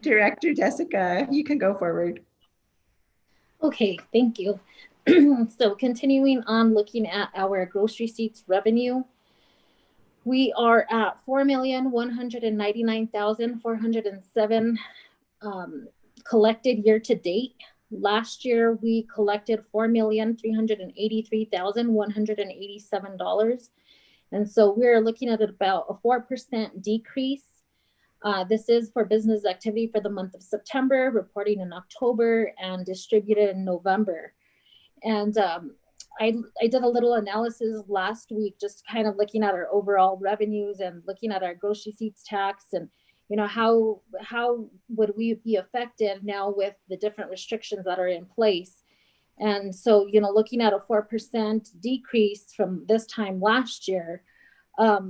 Director Jessica, you can go forward. Okay, thank you. So continuing on looking at our gross receipts revenue, we are at 4,199,407 collected year to date. Last year, we collected $4,383,187. And so we're looking at about a 4% decrease. This is for business activity for the month of September, reporting in October, and distributed in November. And I did a little analysis last week, just kind of looking at our overall revenues and looking at our gross receipts tax, and how would we be affected now with the different restrictions that are in place. And so, looking at a 4% decrease from this time last year, I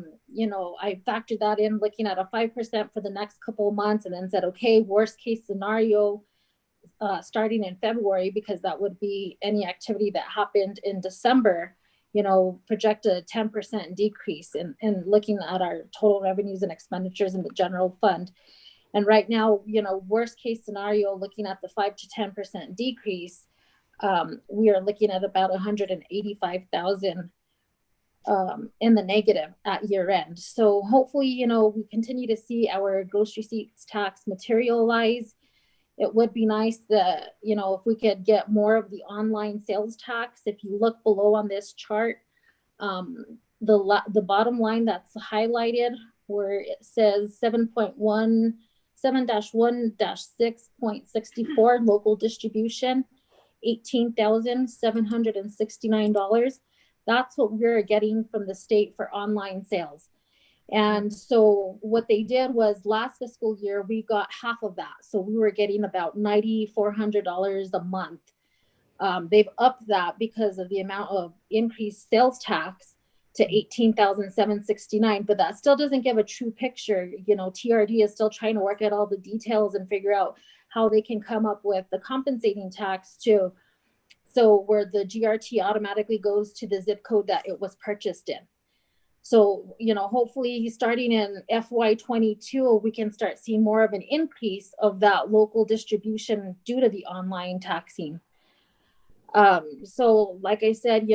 factored that in, looking at a 5% for the next couple of months, and then said, okay, worst case scenario, starting in February, because that would be any activity that happened in December, project a 10% decrease in looking at our total revenues and expenditures in the general fund. And right now, worst case scenario, looking at the 5 to 10% decrease, we are looking at about 185,000 in the negative at year end. So hopefully, we continue to see our gross receipts tax materialize. It would be nice that, if we could get more of the online sales tax. If you look below on this chart, the bottom line that's highlighted where it says 7.1-6.64 local distribution, $18,769. That's what we're getting from the state for online sales. And so what they did was last fiscal year, we got half of that. So we were getting about $9,400 a month. They've upped that because of the amount of increased sales tax to $18,769, but that still doesn't give a true picture. TRD is still trying to work out all the details and figure out how they can come up with the compensating tax too. So where the GRT automatically goes to the zip code that it was purchased in. So, hopefully starting in FY22, we can start seeing more of an increase of that local distribution due to the online taxing. So like I said,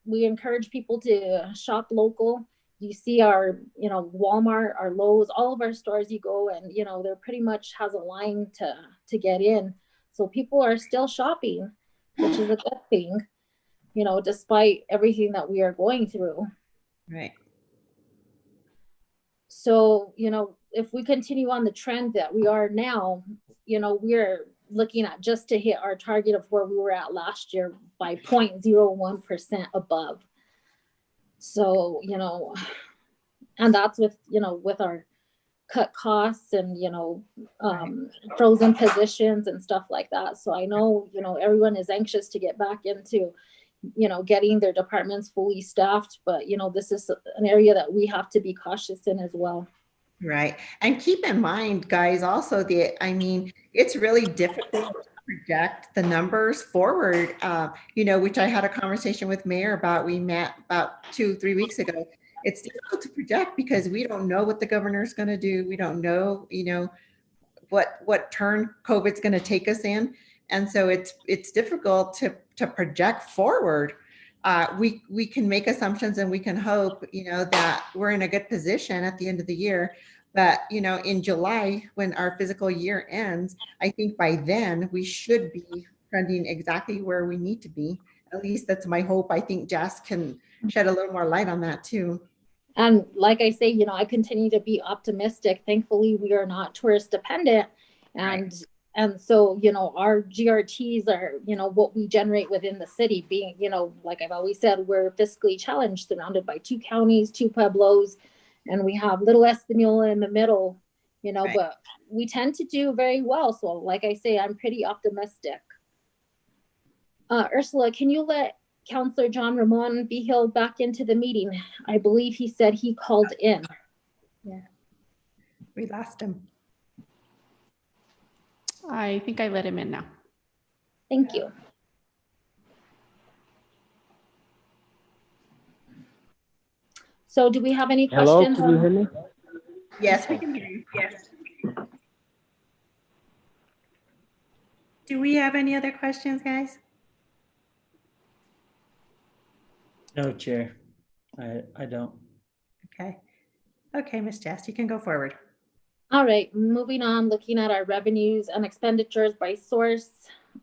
we encourage people to shop local. You see our, Walmart, our Lowe's, all of our stores you go and, they're pretty much has a line to get in. So people are still shopping, which is a good thing. Despite everything that we are going through. Right. So, if we continue on the trend that we are now, we're looking at just to hit our target of where we were at last year by 0.01% above. So, and that's with, with our cut costs and, frozen positions and stuff like that. So I know, everyone is anxious to get back into getting their departments fully staffed, but this is an area that we have to be cautious in as well. Right. And keep in mind, guys, also it's really difficult to project the numbers forward, which I had a conversation with Mayor about. We met about 2-3 weeks ago. It's difficult to project because we don't know what the governor's going to do. We don't know, what turn COVID's going to take us in. And so it's difficult to project forward. We can make assumptions and we can hope, that we're in a good position at the end of the year. But, in July, when our fiscal year ends, I think by then we should be trending exactly where we need to be. At least that's my hope. I think Jess can shed a little more light on that too. And like I say, I continue to be optimistic. Thankfully, we are not tourist dependent. And so, our GRTs are, what we generate within the city being, like I've always said, we're fiscally challenged, surrounded by 2 counties, 2 pueblos, and we have Little Espanola in the middle, but we tend to do very well. So like I say, I'm pretty optimistic. Ursula, can you let Councillor John Ramon Vigil back into the meeting? I believe he said he called in. Yeah, we lost him. I think I let him in now. Thank you. So do we have any questions? Hello, can you hear me? Yes, we can hear you. Yes. Do we have any other questions, guys? No, Chair. I don't. Okay, Ms. Jess, you can go forward. All right, moving on, looking at our revenues and expenditures by source.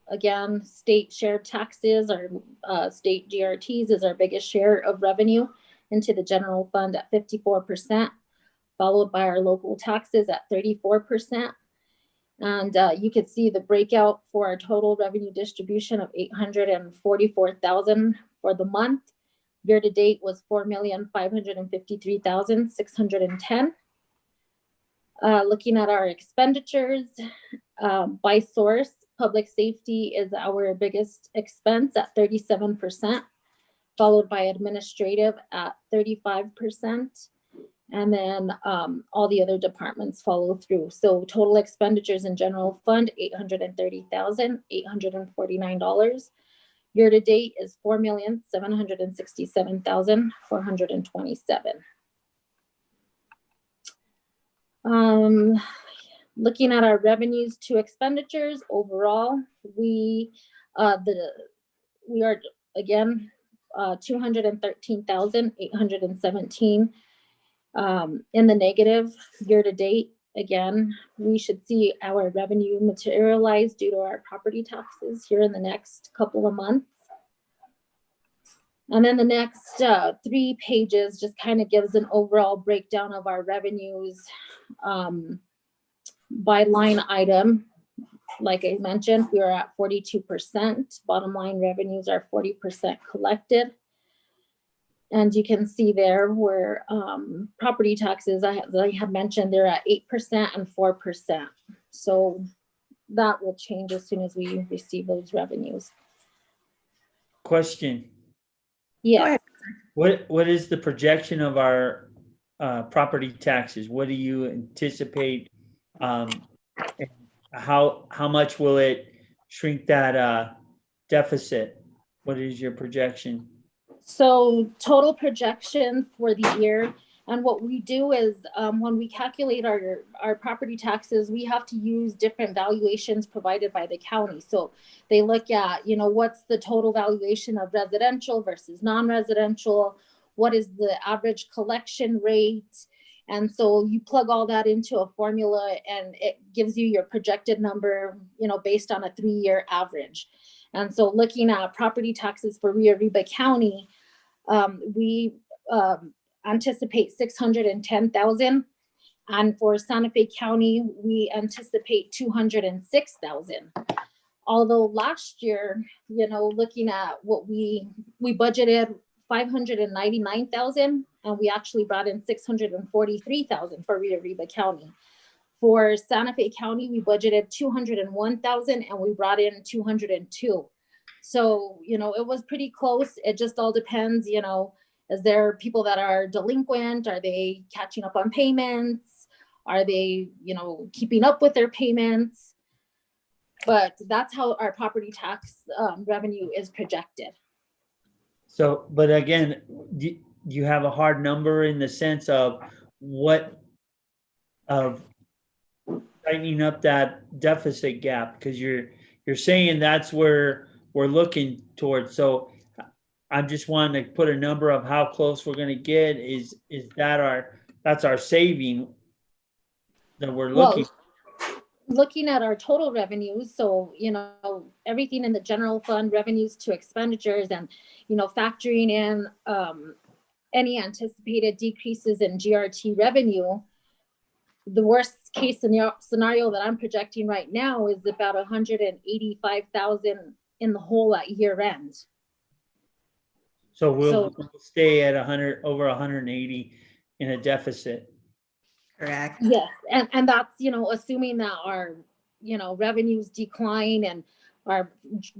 Again, state shared taxes or state GRTs is our biggest share of revenue into the general fund at 54%, followed by our local taxes at 34%. And you could see the breakout for our total revenue distribution of $844,000 for the month. Year to date was $4,553,610. Looking at our expenditures by source, public safety is our biggest expense at 37%, followed by administrative at 35%. And then all the other departments follow through. So total expenditures in general fund, $830,849. Year to date is $4,767,427. Looking at our revenues to expenditures overall, we are again 213,817 in the negative year to date. Again, we should see our revenue materialize due to our property taxes here in the next couple of months. And then the next 3 pages just kind of gives an overall breakdown of our revenues by line item. Like I mentioned, we are at 42%. Bottom line revenues are 40% collected. And you can see there where property taxes, I have mentioned, they're at 8% and 4%. So that will change as soon as we receive those revenues. Question. Yeah. What is the projection of our property taxes? What do you anticipate? How much will it shrink that deficit? What is your projection? So total projection for the year, and what we do is when we calculate our property taxes, we have to use different valuations provided by the county. So they look at, what's the total valuation of residential versus non-residential, what is the average collection rate, and so you plug all that into a formula and it gives you your projected number, based on a 3-year average. And so looking at property taxes for Rio Arriba County, we anticipate $610,000. And for Santa Fe County, we anticipate $206,000. Although last year, looking at what we budgeted $599,000, and we actually brought in $643,000 for Rio Arriba County. For Santa Fe County, we budgeted $201,000 and we brought in $202,000. So, it was pretty close. It just all depends, is there people that are delinquent? Are they catching up on payments? Are they, keeping up with their payments? But that's how our property tax revenue is projected. So, but again, do you have a hard number in the sense of tightening up that deficit gap? Because you're saying that's where we're looking towards. So I'm just wanting to put a number of how close we're going to get. Is that that's our saving? that we're Well, looking. at our total revenues, so, everything in the general fund revenues to expenditures and, factoring in any anticipated decreases in GRT revenue, the worst case scenario that I'm projecting right now is about 185,000 in the hole at year end. So we'll stay at 100, over 180 in a deficit. Correct. Yes, and that's, assuming that our, revenues decline and our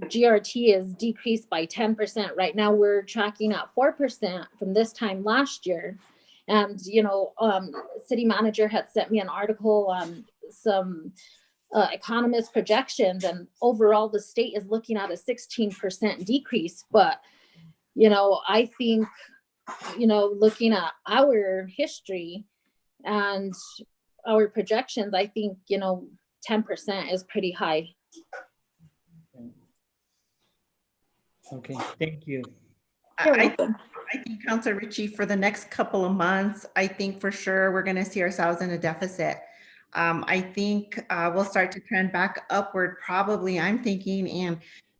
GRT is decreased by 10%. Right now, we're tracking at 4% from this time last year. And, city manager had sent me an article on some economist projections, and overall the state is looking at a 16% decrease. But, I think, looking at our history and our projections, I think, 10% is pretty high. Okay, thank you. I think, Councilor Ritchie, for the next couple of months, I think for sure we're going to see ourselves in a deficit. I think we'll start to trend back upward probably, I'm thinking,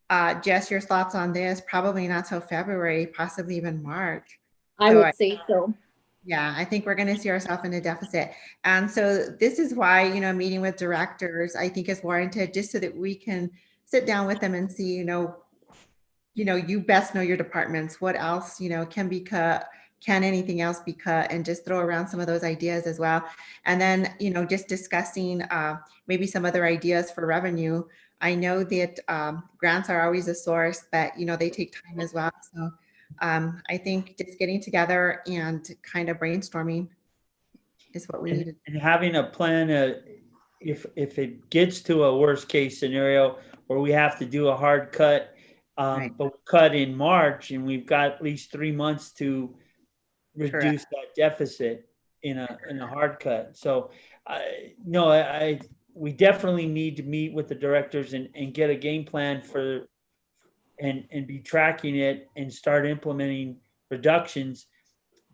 and Jess, your thoughts on this, probably not till February, possibly even March. I would say so. Yeah, I think we're going to see ourselves in a deficit. And so this is why, meeting with directors, I think is warranted, just so that we can sit down with them and see, you best know your departments, what else, can be cut, can anything else be cut, and just throw around some of those ideas as well. And then, just discussing maybe some other ideas for revenue. I know that grants are always a source, but, they take time as well. So I think just getting together and kind of brainstorming is what we need. And having a plan, if it gets to a worst case scenario where we have to do a hard cut, Right. but we cut in March, and we've got at least 3 months to reduce that deficit in a hard cut. So we definitely need to meet with the directors and get a game plan for and be tracking it and start implementing reductions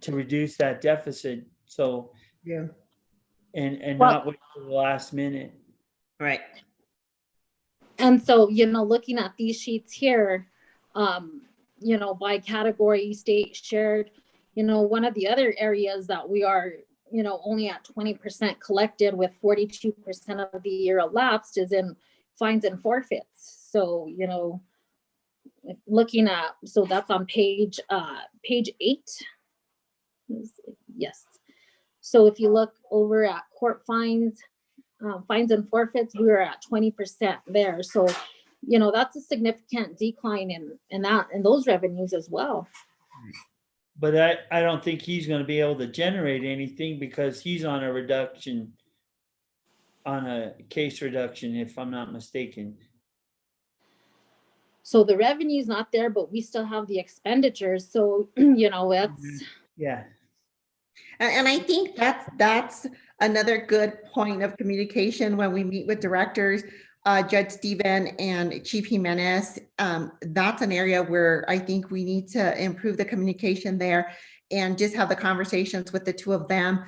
to reduce that deficit. So yeah, and not wait for the last minute. Right. And so, looking at these sheets here, by category, state, shared, one of the other areas that we are, only at 20% collected with 42% of the year elapsed is in fines and forfeits. So, looking at, so that's on page 8. Yes. So if you look over at court fines, fines and forfeits, we were at 20% there. So, that's a significant decline in those revenues as well. But I don't think he's going to be able to generate anything because he's on a reduction, on a case reduction, if I'm not mistaken. So the revenue is not there, but we still have the expenditures. So, it's. Yeah. And I think that's another good point of communication when we meet with directors, Judge Stephen and Chief Jimenez. That's an area where I think we need to improve the communication there and just have the conversations with the two of them.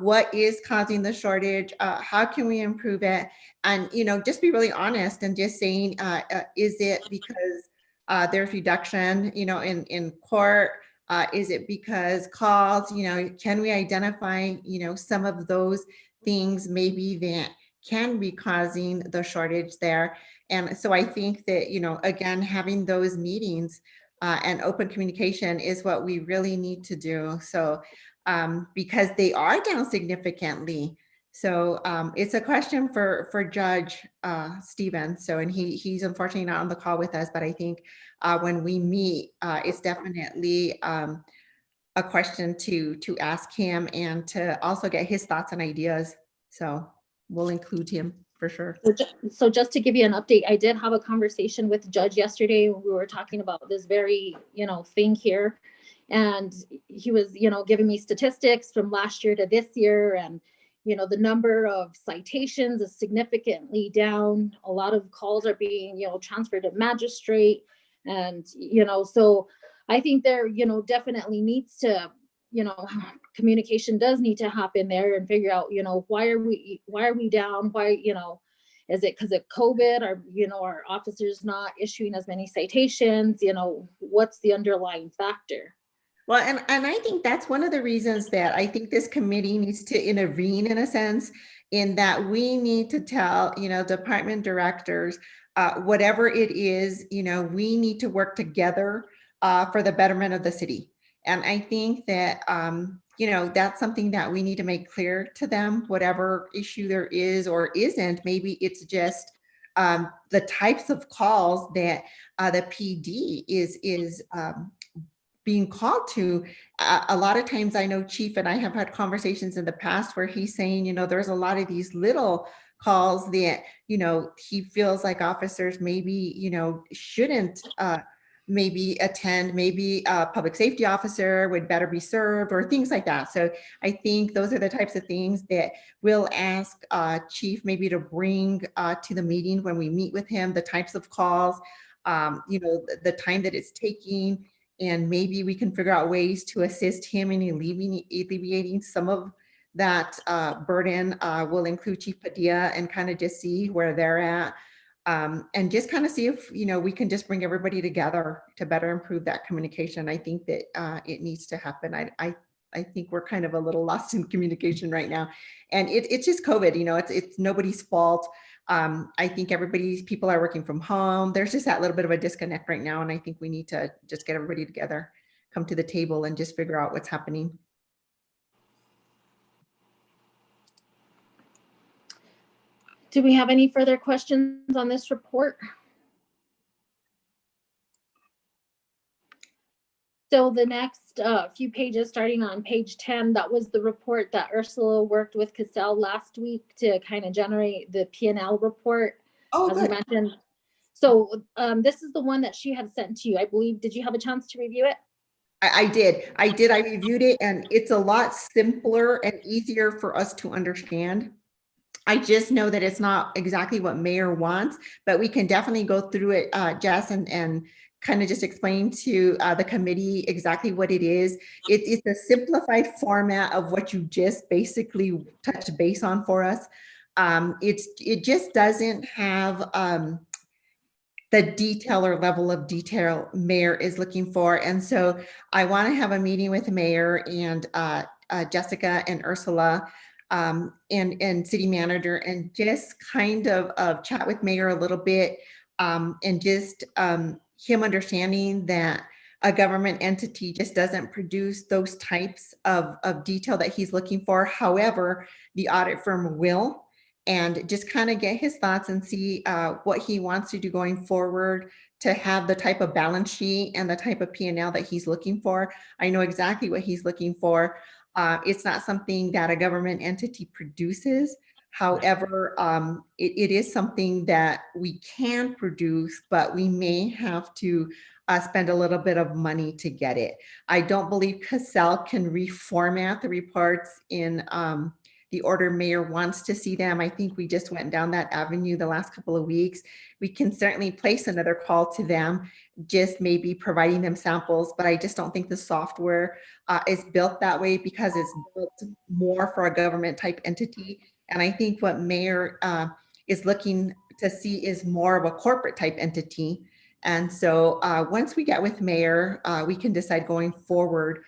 What is causing the shortage? How can we improve it? And, just be really honest and just saying, is it because there's reduction, in court? Is it because calls, can we identify, some of those things maybe that can be causing the shortage there? And so I think that, again, having those meetings and open communication is what we really need to do. So because they are down significantly. So it's a question for Judge Stephen. So, and he's unfortunately not on the call with us, but I think when we meet, it's definitely a question to ask him and to also get his thoughts and ideas. So we'll include him for sure. So just to give you an update, I did have a conversation with the judge yesterday. We were talking about this very, thing here. And he was, giving me statistics from last year to this year. And, the number of citations is significantly down. A lot of calls are being, transferred to magistrate. And, so I think there, definitely needs to you know, communication does need to happen there and figure out, you know, why are we down? Why, you know, is it because of COVID, or, you know, are officers not issuing as many citations? You know, what's the underlying factor? Well, and I think that's one of the reasons that I think this committee needs to intervene, in a sense, in that we need to tell, you know, department directors, whatever it is, you know, we need to work together for the betterment of the city. And I think that, you know, that's something that we need to make clear to them, whatever issue there is or isn't. Maybe it's just the types of calls that the PD is being called to. A lot of times, I know Chief and I have had conversations in the past where he's saying, you know, there's a lot of these little calls that, you know, he feels like officers maybe, you know, shouldn't maybe attend, maybe a public safety officer would better be served, or things like that. So I think those are the types of things that we'll ask Chief maybe to bring to the meeting when we meet with him, the types of calls, you know, the time that it's taking, and maybe we can figure out ways to assist him in alleviating some of that burden. We'll include Chief Padilla and kind of just see where they're at. And just kind of see if, you know, we can just bring everybody together to better improve that communication. I think that it needs to happen. I think we're kind of a little lost in communication right now. And it's just COVID, you know, it's nobody's fault. I think people are working from home. There's just that little bit of a disconnect right now. And I think we need to just get everybody together, come to the table, and just figure out what's happening. Do we have any further questions on this report? So the next few pages, starting on page 10, that was the report that Ursula worked with Cassell last week to kind of generate the P&L report. Oh, as good. we mentioned. So this is the one that she had sent to you, I believe. Did you have a chance to review it? I did. I reviewed it, and it's a lot simpler and easier for us to understand. I just know that it's not exactly what Mayor wants, but we can definitely go through it, Jess, and kind of just explain to the committee exactly what it is. It's a simplified format of what you just basically touched base on for us. It just doesn't have the detail or level of detail Mayor is looking for. And so I want to have a meeting with the Mayor and Jessica and Ursula and City Manager, and just kind of chat with Mayor a little bit, and just him understanding that a government entity just doesn't produce those types of detail that he's looking for. However, the audit firm will, and just kind of get his thoughts and see what he wants to do going forward to have the type of balance sheet and the type of P&L that he's looking for. I know exactly what he's looking for. It's not something that a government entity produces. However, it is something that we can produce, but we may have to spend a little bit of money to get it. I don't believe Cassell can reformat the reports in the order Mayor wants to see them. I think we just went down that avenue the last couple of weeks. We can certainly place another call to them, just maybe providing them samples, but I just don't think the software is built that way, because it's built more for a government type entity. And I think what Mayor is looking to see is more of a corporate type entity. And so once we get with Mayor, we can decide going forward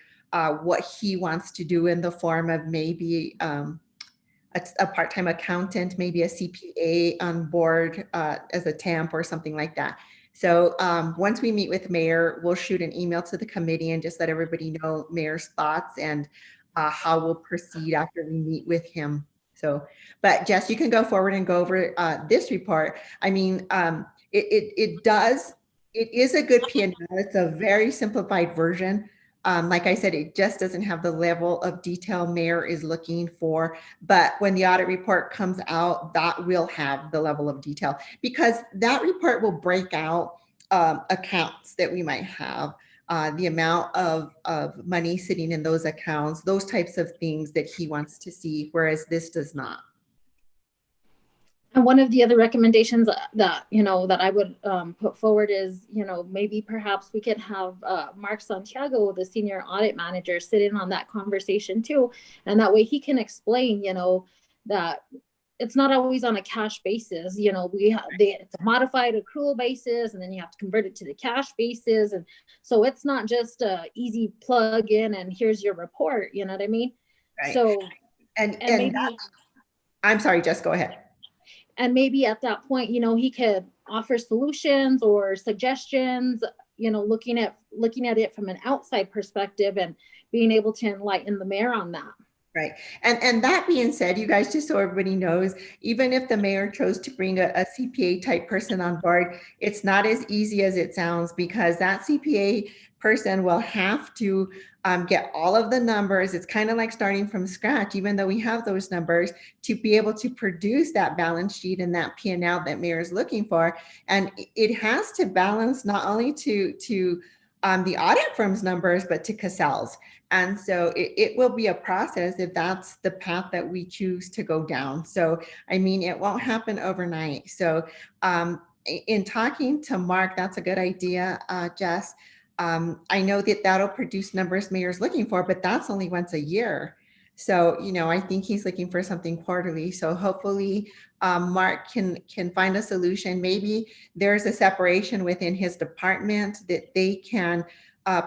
what he wants to do in the form of maybe a part-time accountant, maybe a CPA on board as a temp or something like that. So once we meet with Mayor, we'll shoot an email to the committee and just let everybody know Mayor's thoughts and how we'll proceed after we meet with him. So, but Jess, you can go forward and go over this report. I mean, it is a good P&L. It's a very simplified version. Like I said, it just doesn't have the level of detail Mayor is looking for. But when the audit report comes out, that will have the level of detail, because that report will break out accounts that we might have, the amount of money sitting in those accounts, those types of things that he wants to see, whereas this does not. And one of the other recommendations that, that I would put forward is, maybe perhaps we could have Mark Santiago, the senior audit manager, sit in on that conversation too. And that way he can explain, that it's not always on a cash basis. It's a modified accrual basis, and then you have to convert it to the cash basis. And so it's not just a easy plug in and here's your report, you know what I mean? Right. So, and maybe, I'm sorry, Jess, go ahead. And maybe at that point, he could offer solutions or suggestions, looking at it from an outside perspective and being able to enlighten the mayor on that. Right. And that being said, you guys, just so everybody knows, even if the mayor chose to bring a CPA type person on board, it's not as easy as it sounds, because that CPA person will have to get all of the numbers. It's kind of like starting from scratch, even though we have those numbers, to be able to produce that balance sheet and that P&L that mayor is looking for. And it has to balance not only to the audit firm's numbers, but to Cassell's. And so it will be a process if that's the path that we choose to go down. So, I mean, it won't happen overnight. So in talking to Mark, that's a good idea, Jess. I know that that'll produce numbers mayor's looking for, but that's only once a year. So, I think he's looking for something quarterly. So hopefully Mark can find a solution. Maybe there's a separation within his department that they can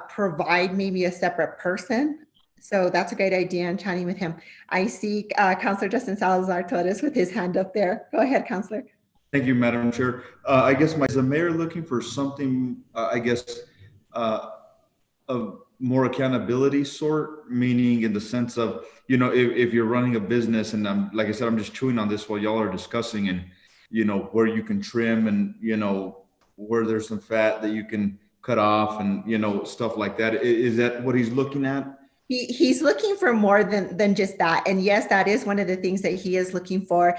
provide maybe a separate person. So that's a great idea, and chatting with him. I see Councillor Justin Salazar Torres with his hand up there. Go ahead, Councillor. Thank you, Madam Chair. I guess is the mayor looking for something, of more accountability sort, meaning in the sense of, if you're running a business, and like I said, I'm just chewing on this while y'all are discussing, and, where you can trim, and, where there's some fat that you can cut off, and, stuff like that. Is that what he's looking at? He's looking for more than just that. And yes, that is one of the things that he is looking for.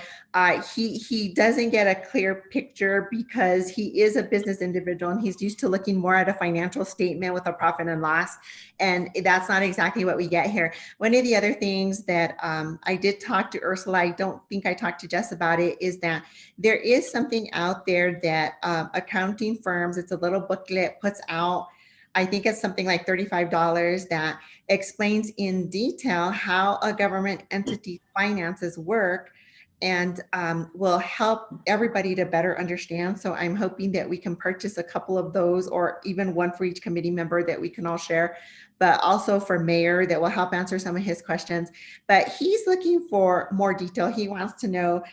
He doesn't get a clear picture because he is a business individual and he's used to looking more at a financial statement with a profit and loss. And that's not exactly what we get here. One of the other things that I did talk to Ursula, I don't think I talked to Jess about it, is that there is something out there that accounting firms, it's a little booklet, puts out. I think it's something like $35 that explains in detail how a government entity finances work, and will help everybody to better understand. So I'm hoping that we can purchase a couple of those, or even one for each committee member that we can all share, but also for mayor, that will help answer some of his questions. But he's looking for more detail. He wants to know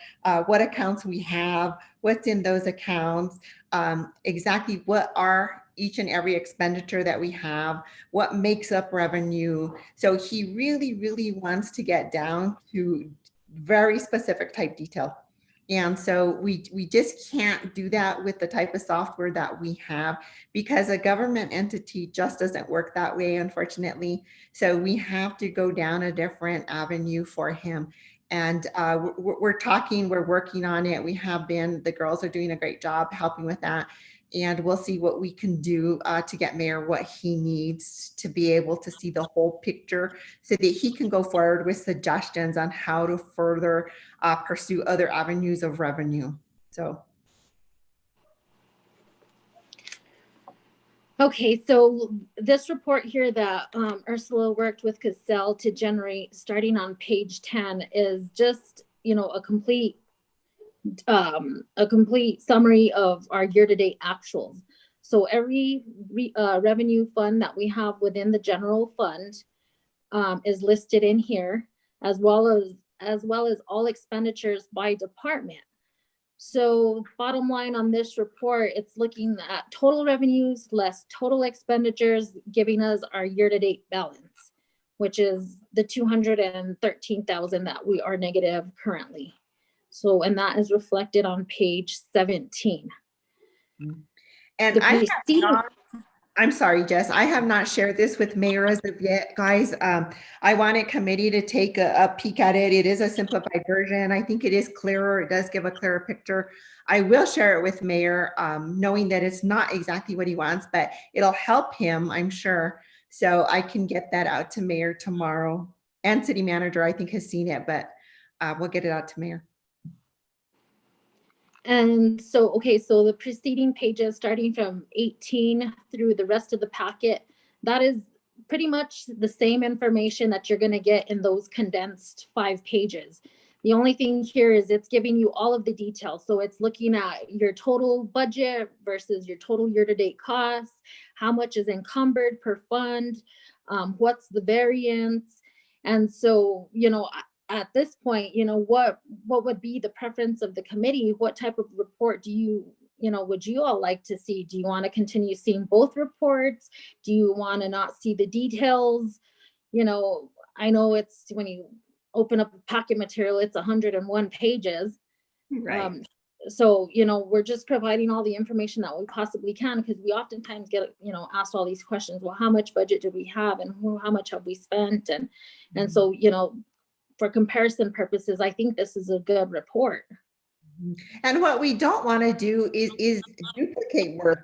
what accounts we have, what's in those accounts, exactly what are each and every expenditure that we have, what makes up revenue. So he really, really wants to get down to very specific type detail. And so we just can't do that with the type of software that we have, because a government entity just doesn't work that way, unfortunately. So we have to go down a different avenue for him. And we're working on it. We have been, the girls are doing a great job helping with that. And we'll see what we can do to get mayor what he needs to be able to see the whole picture, so that he can go forward with suggestions on how to further pursue other avenues of revenue. So. Okay, so this report here that Ursula worked with Cassell to generate, starting on page 10, is just, a complete summary of our year-to-date actuals. So every revenue fund that we have within the general fund is listed in here, as well as all expenditures by department. So bottom line on this report, it's looking at total revenues less total expenditures, giving us our year-to-date balance, which is the 213,000 that we are negative currently. So, and that is reflected on page 17. And I'm sorry, Jess, I have not shared this with mayor as of yet, guys. I wanted committee to take a peek at it. It is a simplified version. I think it is clearer. It does give a clearer picture. I will share it with mayor, knowing that it's not exactly what he wants, but it'll help him, I'm sure. So I can get that out to mayor tomorrow. And city manager, I think, has seen it, but we'll get it out to mayor. And so, okay, so the preceding pages, starting from 18 through the rest of the packet, that is pretty much the same information that you're going to get in those condensed 5 pages. The only thing here is it's giving you all of the details. So it's looking at your total budget versus your total year-to-date costs, how much is encumbered per fund, what's the variance. And so, you know, at this point, you know, what would be the preference of the committee? What type of report do you know, would you all like to see? Do you want to continue seeing both reports? Do you want to not see the details? You know, I know it's when you open up packet material, it's 101 pages. Right. So, you know, we're just providing all the information that we possibly can, because we oftentimes get, you know, asked all these questions. Well, how much budget do we have, and how much have we spent? And so, you know, for comparison purposes, I think this is a good report. And what we don't want to do is duplicate work,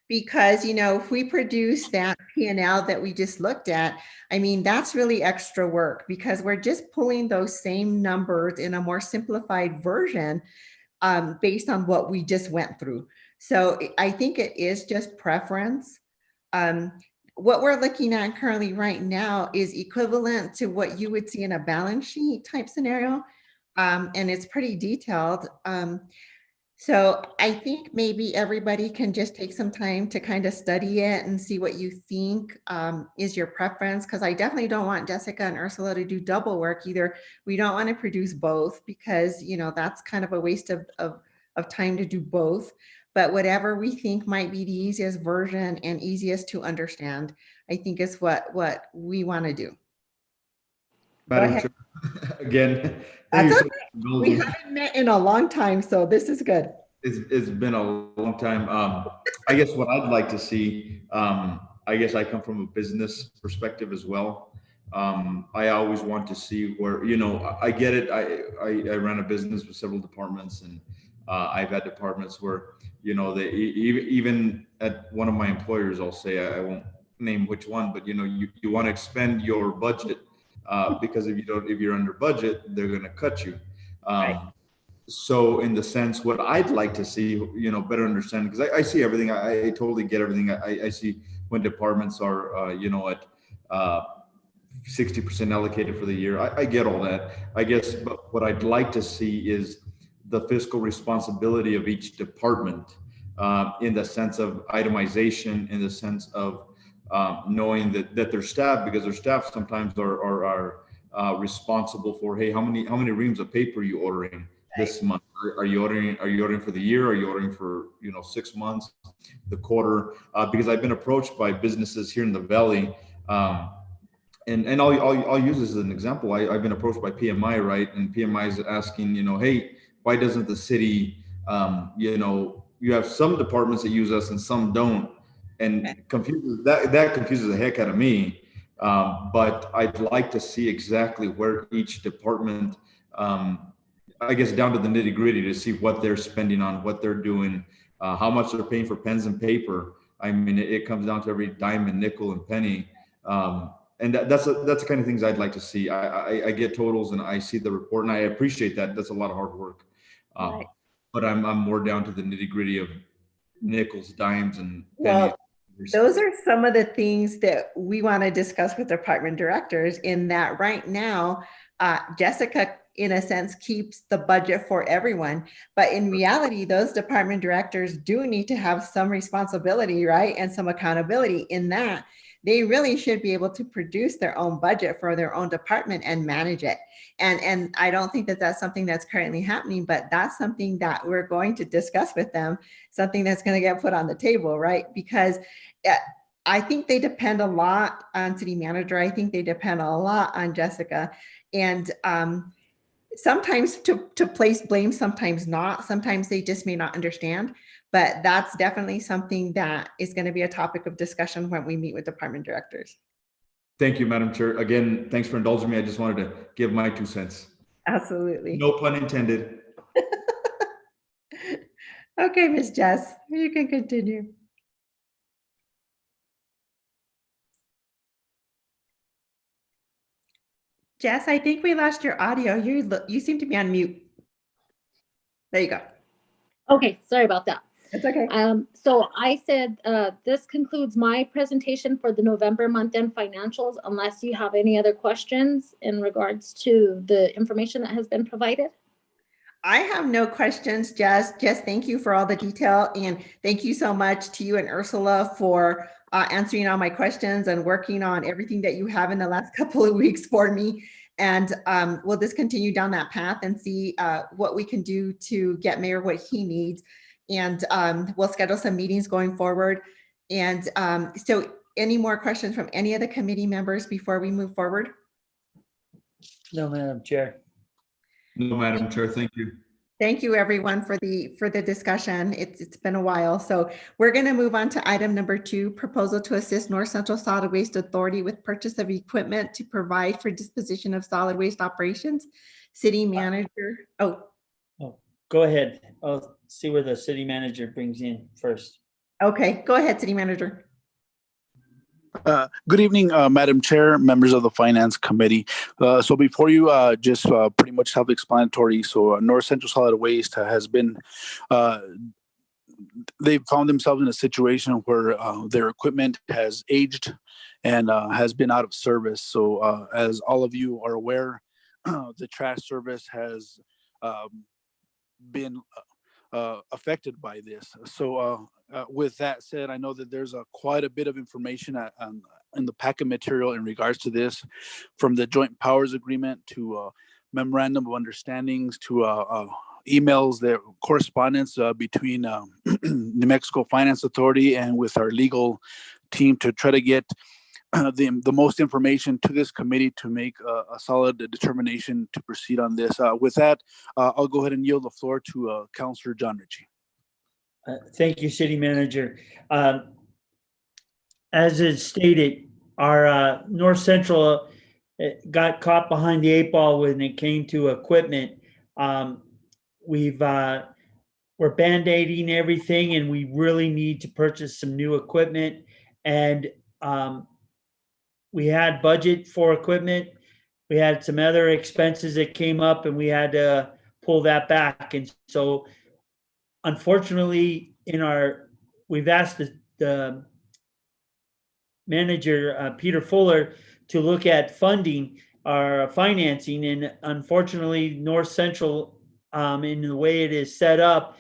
because, you know, if we produce that P&L that we just looked at, I mean, that's really extra work, because we're just pulling those same numbers in a more simplified version based on what we just went through. So I think it is just preference. What we're looking at currently right now is equivalent to what you would see in a balance sheet type scenario. And it's pretty detailed. So I think maybe everybody can just take some time to kind of study it and see what you think is your preference, because I definitely don't want Jessica and Ursula to do double work either. We don't want to produce both, because, you know, that's kind of a waste of time to do both. But whatever we think might be the easiest version and easiest to understand, I think is what we want to do. Madam Chair, again, thank you so much. We haven't met in a long time, so this is good. It's been a long time. I guess what I'd like to see, I guess I come from a business perspective as well. I always want to see where, you know, I get it. I ran a business with several departments, and I've had departments where, you know, they even at one of my employers, I'll say, I won't name which one, but, you know, you want to expend your budget. Because if you're under budget, they're going to cut you. Right. So in the sense, what I'd like to see, you know, better understand, because I see everything. I totally get everything. I see when departments are, you know, at 60% allocated for the year. I get all that. I guess, but what I'd like to see is the fiscal responsibility of each department in the sense of itemization, in the sense of knowing that their staff, because their staff sometimes are responsible for, hey, how many reams of paper are you ordering this month? Are you ordering for the year? Are you ordering for, you know, 6 months, the quarter? Because I've been approached by businesses here in the Valley, and I'll use this as an example. I've been approached by PMI, right? And PMI is asking, you know, hey, why doesn't the city, you know, you have some departments that use us and some don't. And that confuses the heck out of me. But I'd like to see exactly where each department, I guess down to the nitty gritty, to see what they're spending on, what they're doing, how much they're paying for pens and paper. I mean, it comes down to every dime and nickel and penny. And that's the kind of things I'd like to see. I get totals and I see the report, and I appreciate that. That's a lot of hard work. Right. But I'm more down to the nitty gritty of nickels, dimes, and Well, pennies. those are some of the things that we want to discuss with department directors, in that right now, Jessica, in a sense, keeps the budget for everyone. But in reality, those department directors do need to have some responsibility, right? And some accountability in that. They really should be able to produce their own budget for their own department and manage it. And I don't think that that's something that's currently happening, but that's something that we're going to discuss with them, something that's going to get put on the table, right? Because I think they depend a lot on city manager. I think they depend a lot on Jessica. And sometimes to place blame, sometimes not. Sometimes they just may not understand. But that's definitely something that is going to be a topic of discussion when we meet with department directors. Thank you, Madam Chair. Again, thanks for indulging me. I just wanted to give my 2 cents. Absolutely. No pun intended. Okay, Ms. Jess, you can continue. Jess, I think we lost your audio. You seem to be on mute. There you go. Okay, sorry about that. It's okay. So I said, this concludes my presentation for the November month-end financials, unless you have any other questions in regards to the information that has been provided. I have no questions, Jess. Jess, thank you for all the detail. And thank you so much to you and Ursula for answering all my questions and working on everything that you have in the last couple of weeks for me. And we'll just continue down that path and see what we can do to get Mayor what he needs. And we'll schedule some meetings going forward. And so any more questions from any of the committee members before we move forward? No, Madam Chair. No, Madam Chair, thank you. Thank you, everyone, for the discussion. It's been a while. So we're going to move on to item number 2, proposal to assist North Central Solid Waste Authority with purchase of equipment to provide for disposition of solid waste operations. City manager. Oh, Go ahead. I'll see where the city manager brings in first. okay. Go ahead, city manager. Good evening, Madam Chair, members of the Finance Committee. So before you, just pretty much self-explanatory. So North Central Solid Waste has been, they found themselves in a situation where their equipment has aged and has been out of service. So as all of you are aware, the trash service has been affected by this. So with that said, I know that there's quite a bit of information in the packet material in regards to this, from the joint powers agreement to memorandum of understandings to emails, that correspondence between New Mexico Finance Authority and with our legal team to try to get the most information to this committee to make a solid determination to proceed on this. With that, I'll go ahead and yield the floor to Councilor John Ritchie. Thank you, City Manager. As is stated, our North Central got caught behind the 8 ball when it came to equipment. We're band-aiding everything, and we really need to purchase some new equipment. And we had budget for equipment. We had some other expenses that came up, and we had to pull that back. And so, unfortunately, we've asked the manager, Peter Fuller, to look at funding our financing. And unfortunately, North Central, in the way it is set up,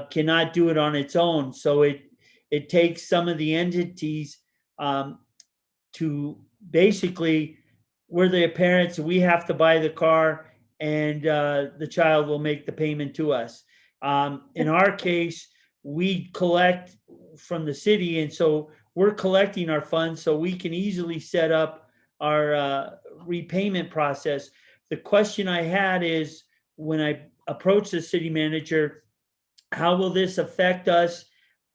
cannot do it on its own. So it takes some of the entities to basically, we're the parents, we have to buy the car, and the child will make the payment to us. In our case, we collect from the city, and so we're collecting our funds so we can easily set up our repayment process. The question I had is, when I approached the city manager, how will this affect us?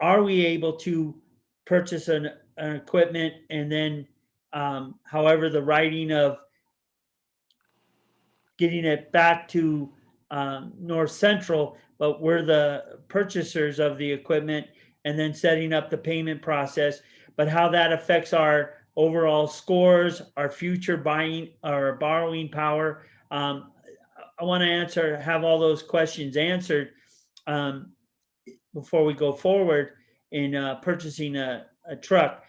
Are we able to purchase an equipment, and then however the writing of getting it back to North Central, but we're the purchasers of the equipment, and then setting up the payment process, but how that affects our overall scores, our future buying, our borrowing power. I want to have all those questions answered before we go forward in purchasing a truck.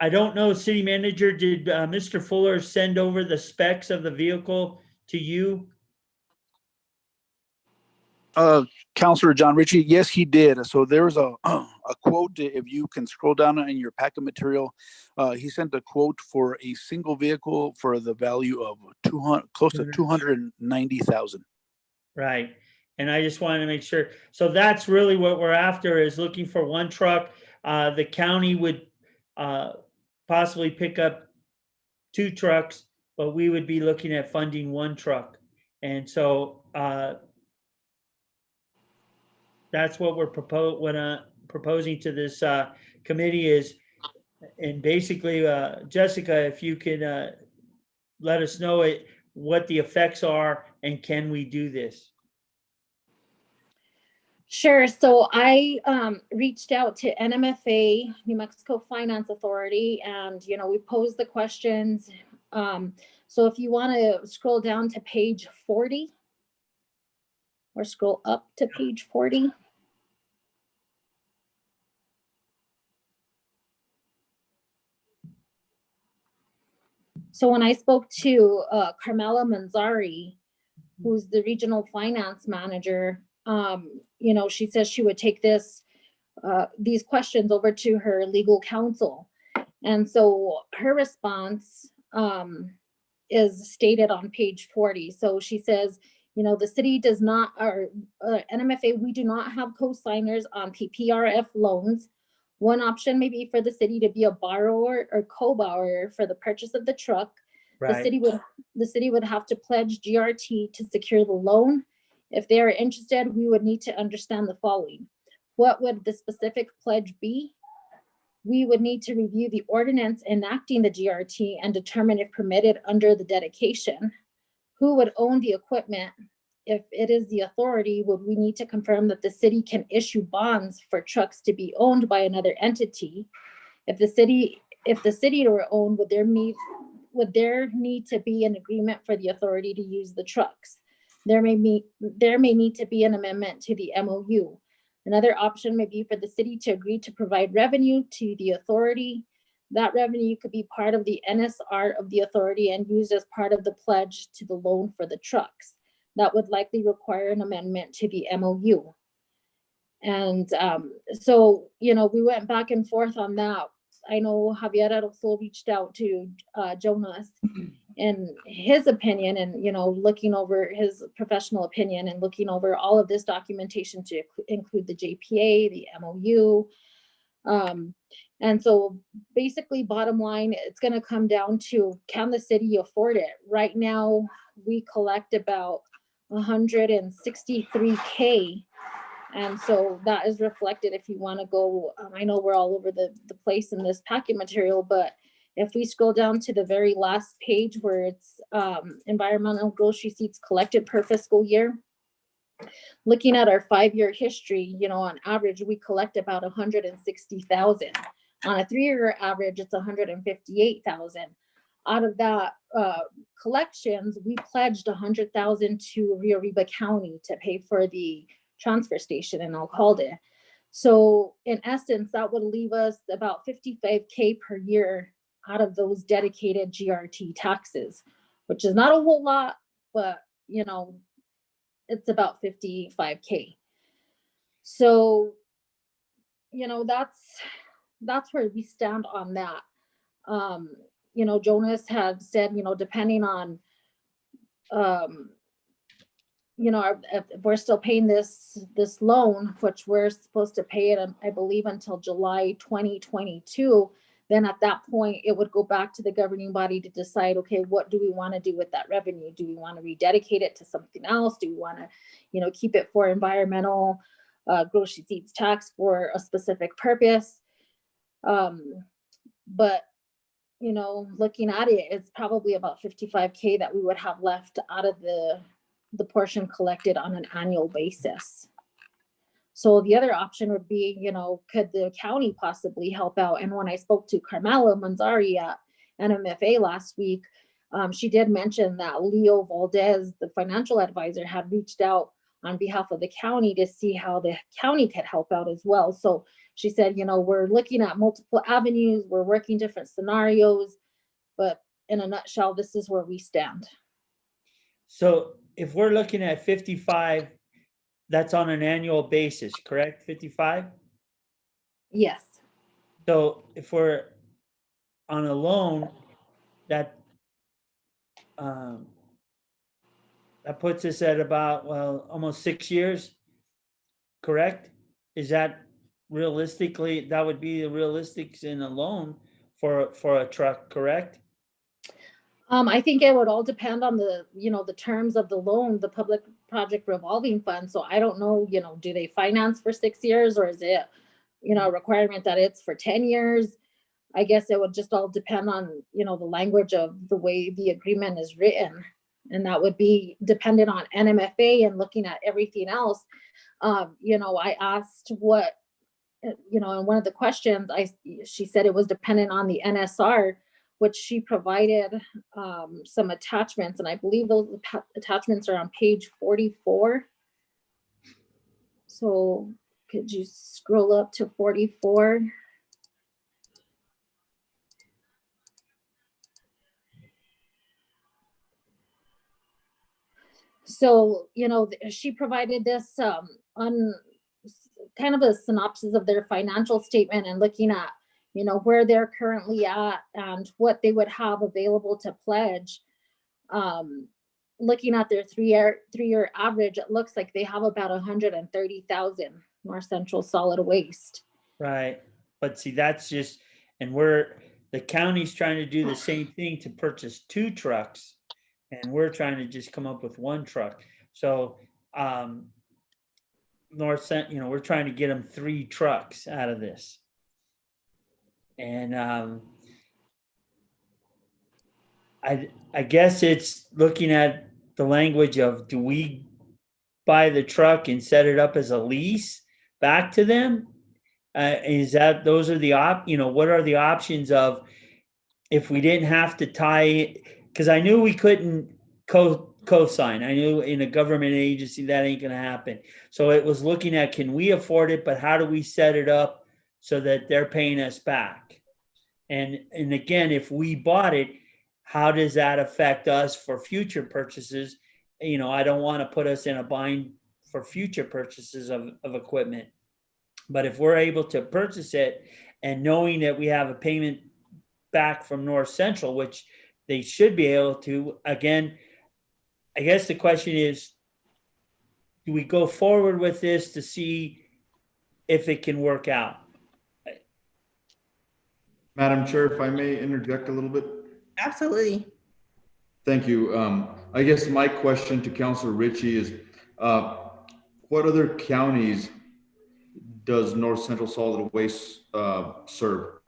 I don't know, City Manager, did Mr. Fuller send over the specs of the vehicle to you? Councilor John Ritchie, yes, he did. So there was a quote, if you can scroll down in your packet material. He sent a quote for a single vehicle for the value of close to $290,000. Right. And I just wanted to make sure. So that's really what we're after, is looking for one truck. The county would possibly pick up 2 trucks, but we would be looking at funding 1 truck. And so that's what we're proposing to this committee is, and basically, Jessica, if you could let us know what the effects are, and can we do this? Sure. So I reached out to NMFA, New Mexico Finance Authority, and we posed the questions. So if you want to scroll down to page 40. or scroll up to page 40. So when I spoke to Carmela Manzari, who's the regional finance manager, you know, she says she would take these questions over to her legal counsel. And so her response is stated on page 40. So she says, you know, the city does not, or NMFA, we do not have co-signers on PPRF loans. One option may be for the city to be a borrower or co-borrower for the purchase of the truck. Right. The city would have to pledge GRT to secure the loan. If they are interested, we would need to understand the following. What would the specific pledge be? We would need to review the ordinance enacting the GRT and determine if permitted under the dedication. Who would own the equipment? If it is the authority, would we need to confirm that the city can issue bonds for trucks to be owned by another entity? If the city were owned, would there need to be an agreement for the authority to use the trucks? There may need to be an amendment to the MOU. Another option may be for the city to agree to provide revenue to the authority. That revenue could be part of the NSR of the authority and used as part of the pledge to the loan for the trucks. That would likely require an amendment to the MOU. And so, you know, we went back and forth on that. I know Javier also reached out to Jonas and his opinion, and, you know, looking over his professional opinion and looking over all of this documentation to include the JPA, the MOU. And so basically, bottom line, it's going to come down to, can the city afford it? Right now, we collect about 163K. And so that is reflected if you want to go, I know we're all over the place in this packet material, but if we scroll down to the very last page where it's environmental gross receipts collected per fiscal year, looking at our 5-year history, you know, on average, we collect about 160,000. On a 3-year average, it's 158,000. Out of that collections, we pledged 100,000 to Rio Arriba County to pay for the transfer station in Alcalde. So in essence, that would leave us about 55K per year out of those dedicated GRT taxes, which is not a whole lot, but, you know, it's about 55K. So, you know, that's where we stand on that. You know, Jonas had said, you know, depending on, you know, if we're still paying this loan, which we're supposed to pay it, I believe, until July 2022, then at that point, it would go back to the governing body to decide, okay, what do we want to do with that revenue? Do we want to rededicate it to something else? Do we want to, you know, keep it for environmental gross receipts tax for a specific purpose? But, you know, looking at it, it's probably about 55K that we would have left out of the portion collected on an annual basis. So the other option would be, you know, could the county possibly help out? And when I spoke to Carmela Manzari at NMFA last week, she did mention that Leo Valdez, the financial advisor, had reached out on behalf of the county to see how the county could help out as well. So she said, you know, we're looking at multiple avenues, we're working different scenarios, but in a nutshell, this is where we stand. So if we're looking at 55, that's on an annual basis, correct? 55? Yes. So if we're on a loan, that puts us at about, well, almost 6 years, correct? Is that realistically, that would be the realistics in a loan for a truck, correct? I think it would all depend on the, you know, the terms of the loan, the public project revolving fund. So I don't know, you know, do they finance for 6 years, or is it, you know, a requirement that it's for 10 years? I guess it would just all depend on, you know, the language of the way the agreement is written. And that would be dependent on NMFA and looking at everything else. You know, I asked what, you know, and one of the questions she said it was dependent on the NSR, which she provided some attachments, and I believe those attachments are on page 44 So could you scroll up to 44? So, she provided this on kind of a synopsis of their financial statement and looking at, where they're currently at and what they would have available to pledge. Looking at their three-year average, it looks like they have about 130,000 North Central solid waste. Right. But see, that's just, and the county's trying to do the same thing to purchase 2 trucks. And we're trying to just come up with 1 truck. So, North Cent, we're trying to get them 3 trucks out of this. And, I guess it's looking at the language of, do we buy the truck and set it up as a lease back to them? Those are the what are the options of if we didn't have to tie, because I knew we couldn't co-sign. I knew in a government agency that ain't going to happen. So it was looking at, can we afford it, but how do we set it up so that they're paying us back? And again, if we bought it, how does that affect us for future purchases? I don't want to put us in a bind for future purchases of equipment. But if we're able to purchase it and knowing that we have a payment back from North Central, which they should be able to, again, I guess the question is, do we go forward with this to see if it can work out? Madam Chair, if I may interject a little bit. Absolutely. Thank you. I guess my question to Councilor Ritchie is, what other counties does North Central Solid Waste serve?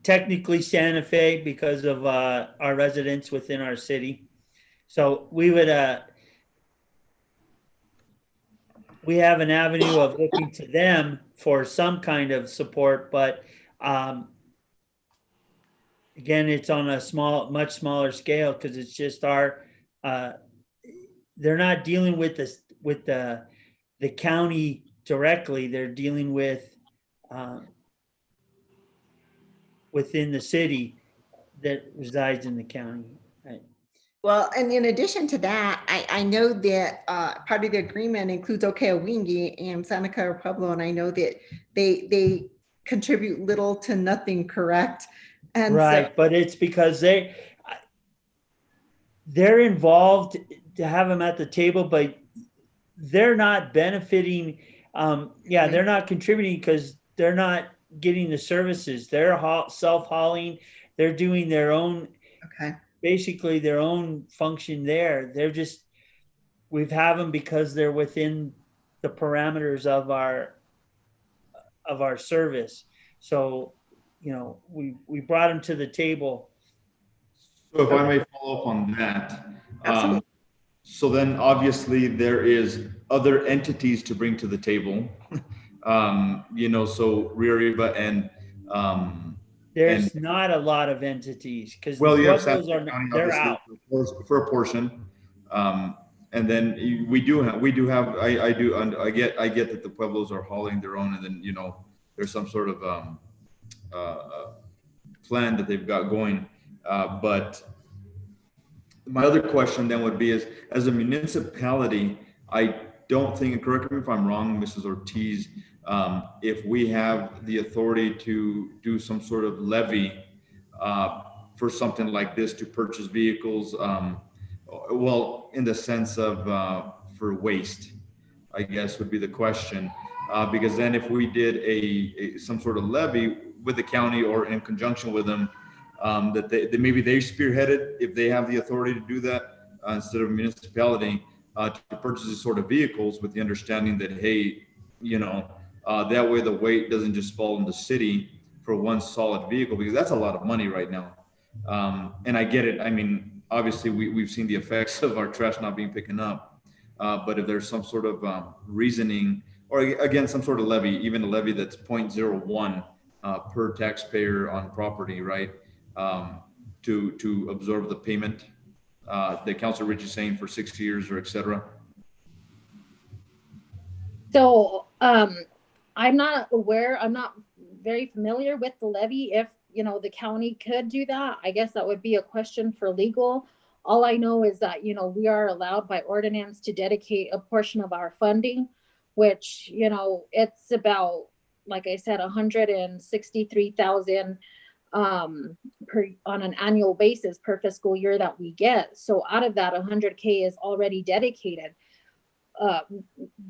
Technically Santa Fe, because of our residents within our city. So we would we have an avenue of looking to them for some kind of support, but again, it's on a much smaller scale, because it's just they're not dealing with this with the county directly. They're dealing with within the city that resides in the county. Right. Well, and in addition to that, I know that part of the agreement includes Okewingi and Santa Clara Pueblo, and I know that they contribute little to nothing, correct? And right, so, but it's because they're involved to have them at the table, but they're not benefiting. They're not contributing because they're not getting the services. They're self-hauling. They're doing their own. Okay. Basically their own function there. We've have them because they're within the parameters of our service. So, we brought them to the table. So if I may follow up on that. So then obviously there is other entities to bring to the table. So Rio Arriba and there's not a lot of entities, because you have they're out for a portion, and then we do have. I get that the Pueblos are hauling their own, and then there's some sort of plan that they've got going. But my other question then would be: as a municipality, I don't think, and correct me if I'm wrong, Mrs. Ortiz, if we have the authority to do some sort of levy for something like this to purchase vehicles, in the sense of for waste, I guess would be the question. Because then if we did some sort of levy with the county or in conjunction with them, that maybe they spearheaded, if they have the authority to do that instead of a municipality, to purchase these sort of vehicles with the understanding that, hey, that way the weight doesn't just fall in the city for one solid vehicle, because that's a lot of money right now. And I get it. I mean, obviously we've seen the effects of our trash not being picking up. But if there's some sort of reasoning, or again, some sort of levy, even a levy that's 0.01 per taxpayer on property, right? To absorb the payment that Councilor Rich is saying for 6 years or et cetera. So I'm not aware, I'm not very familiar with the levy. If, you know, the county could do that, I guess that would be a question for legal. All I know is that, you know, we are allowed by ordinance to dedicate a portion of our funding, which, you know, it's about, like I said, 163,000 per on an annual basis per fiscal year that we get. So out of that, 100K is already dedicated.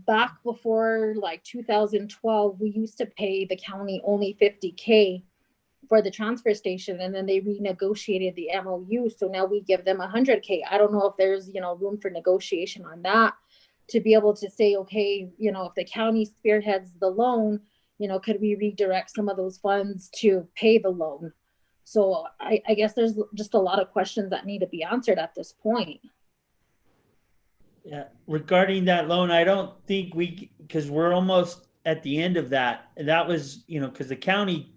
Back before like 2012, we used to pay the county only 50K for the transfer station, and then they renegotiated the MOU. So now we give them 100K. I don't know if there's, you know, room for negotiation on that to be able to say, okay, you know, if the county spearheads the loan, you know, could we redirect some of those funds to pay the loan? So I guess there's just a lot of questions that need to be answered at this point. Yeah, regarding that loan, I don't think because we're almost at the end of that. And that was, you know, because the county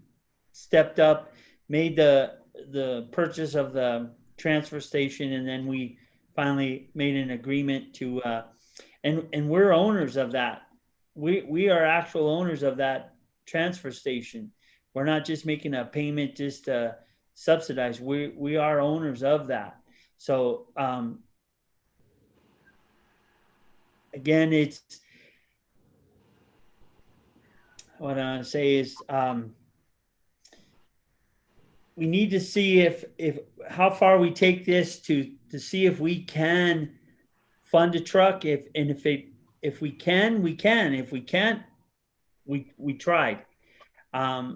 stepped up, made the purchase of the transfer station, and then we finally made an agreement to, and we're owners of that. We are actual owners of that transfer station. We're not just making a payment just to subsidize. We are owners of that. So, again, it's what I want to say is we need to see if how far we take this to see if we can fund a truck. If we can, we can. If we can't, we tried. I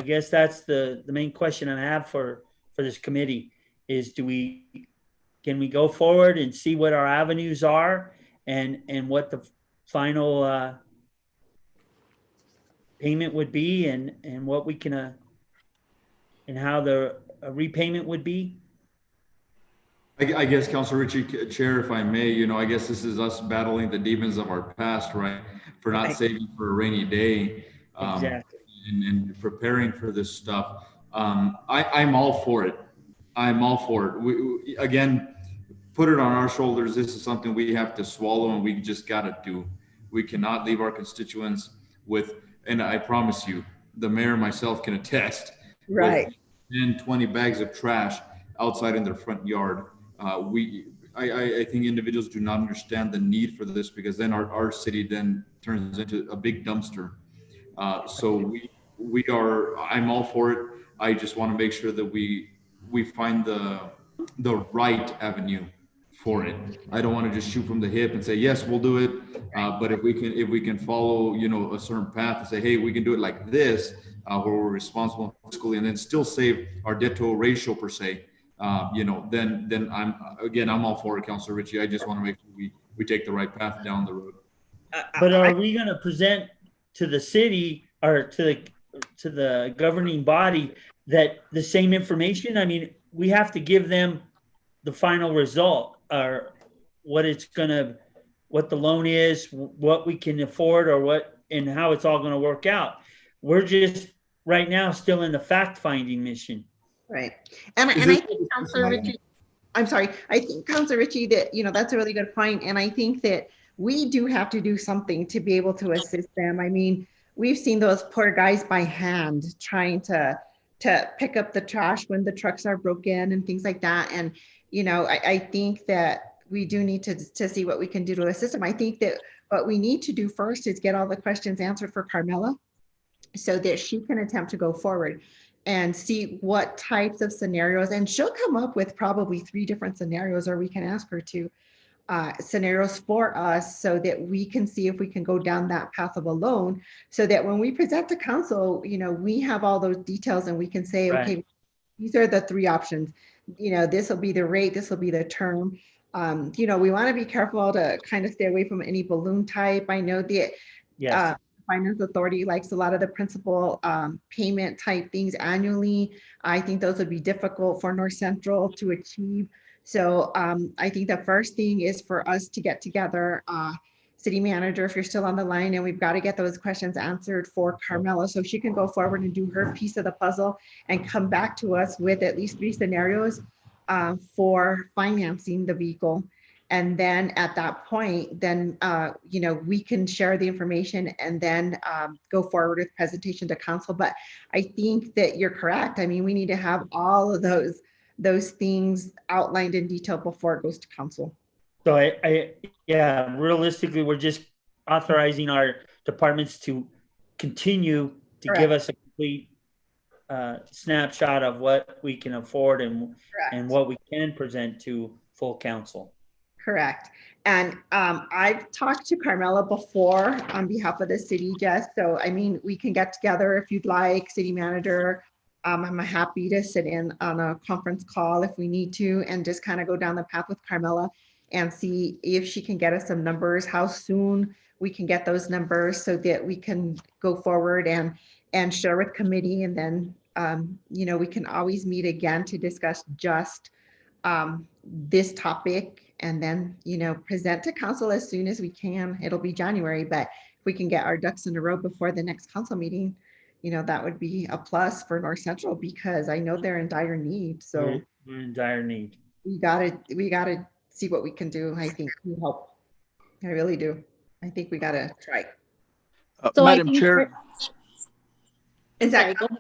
guess that's the main question I have for this committee is can we go forward and see what our avenues are and what the final payment would be and what we can and how the repayment would be. I guess, Councilor Ritchie, Chair, if I may, you know, I guess this is us battling the demons of our past, right? For not saving for a rainy day. Exactly. And preparing for this stuff. I'm all for it. I'm all for it. We again, put it on our shoulders. This is something we have to swallow and we just got to do. We cannot leave our constituents with, and I promise you, the mayor and myself can attest, Right. with 10, 20 bags of trash outside in their front yard. I think individuals do not understand the need for this because then our city then turns into a big dumpster. So I'm all for it. I just want to make sure that we find the right avenue for it. I don't want to just shoot from the hip and say, yes, we'll do it. But if we can follow, you know, a certain path and say, hey, we can do it like this, where we're responsible fiscally and then still save our debt to ratio per se, you know, then I'm all for it, Councilor Ritchie. I just want to make sure we take the right path down the road. But are we going to present to the city or to the governing body that the same information? I mean, we have to give them the final result or what the loan is, what we can afford and how it's all going to work out. We're just right now still in the fact-finding mission. Right. And I think Councilor Ritchie, I'm sorry, I think Councilor Ritchie that, you know, that's a really good point. And I think that we do have to do something to be able to assist them. I mean, we've seen those poor guys by hand trying to pick up the trash when the trucks are broken and things like that. And, you know, I think that we do need to see what we can do to assist them. I think that what we need to do first is get all the questions answered for Carmela so that she can attempt to go forward and see what types of scenarios, and she'll come up with probably 3 different scenarios, or we can ask her to scenarios for us so that we can see if we can go down that path of a loan so that when we present to council, you know, we have all those details and we can say, Right. Okay, these are the 3 options. You know, this will be the rate, this will be the term. You know, we want to be careful to kind of stay away from any balloon type. I know the Yes. Finance Authority likes a lot of the principal payment type things annually. I think those would be difficult for North Central to achieve. So I think the first thing is for us to get together, city manager, if you're still on the line, and we've got to get those questions answered for Carmela so she can go forward and do her piece of the puzzle and come back to us with at least 3 scenarios for financing the vehicle. And then at that point, then, we can share the information and then go forward with presentation to council. But I think that you're correct. I mean, we need to have all of those things outlined in detail before it goes to council. So yeah, realistically, we're just authorizing our departments to continue to Correct. give us a complete snapshot of what we can afford and what we can present to full council. Correct. And I've talked to Carmela before on behalf of the city, Jess. So, I mean, we can get together if you'd like, city manager. I'm happy to sit in on a conference call if we need to and just kind of go down the path with Carmela and see if she can get us some numbers, how soon we can get those numbers so that we can go forward and share with committee. And then, we can always meet again to discuss just this topic and then, present to council as soon as we can. It'll be January, but if we can get our ducks in a row before the next council meeting, that would be a plus for North Central because I know they're in dire need. So we're in dire need. We gotta see what we can do. I think we help. I really do. I think we gotta try. So Madam Chair. Is that Sorry, go ahead.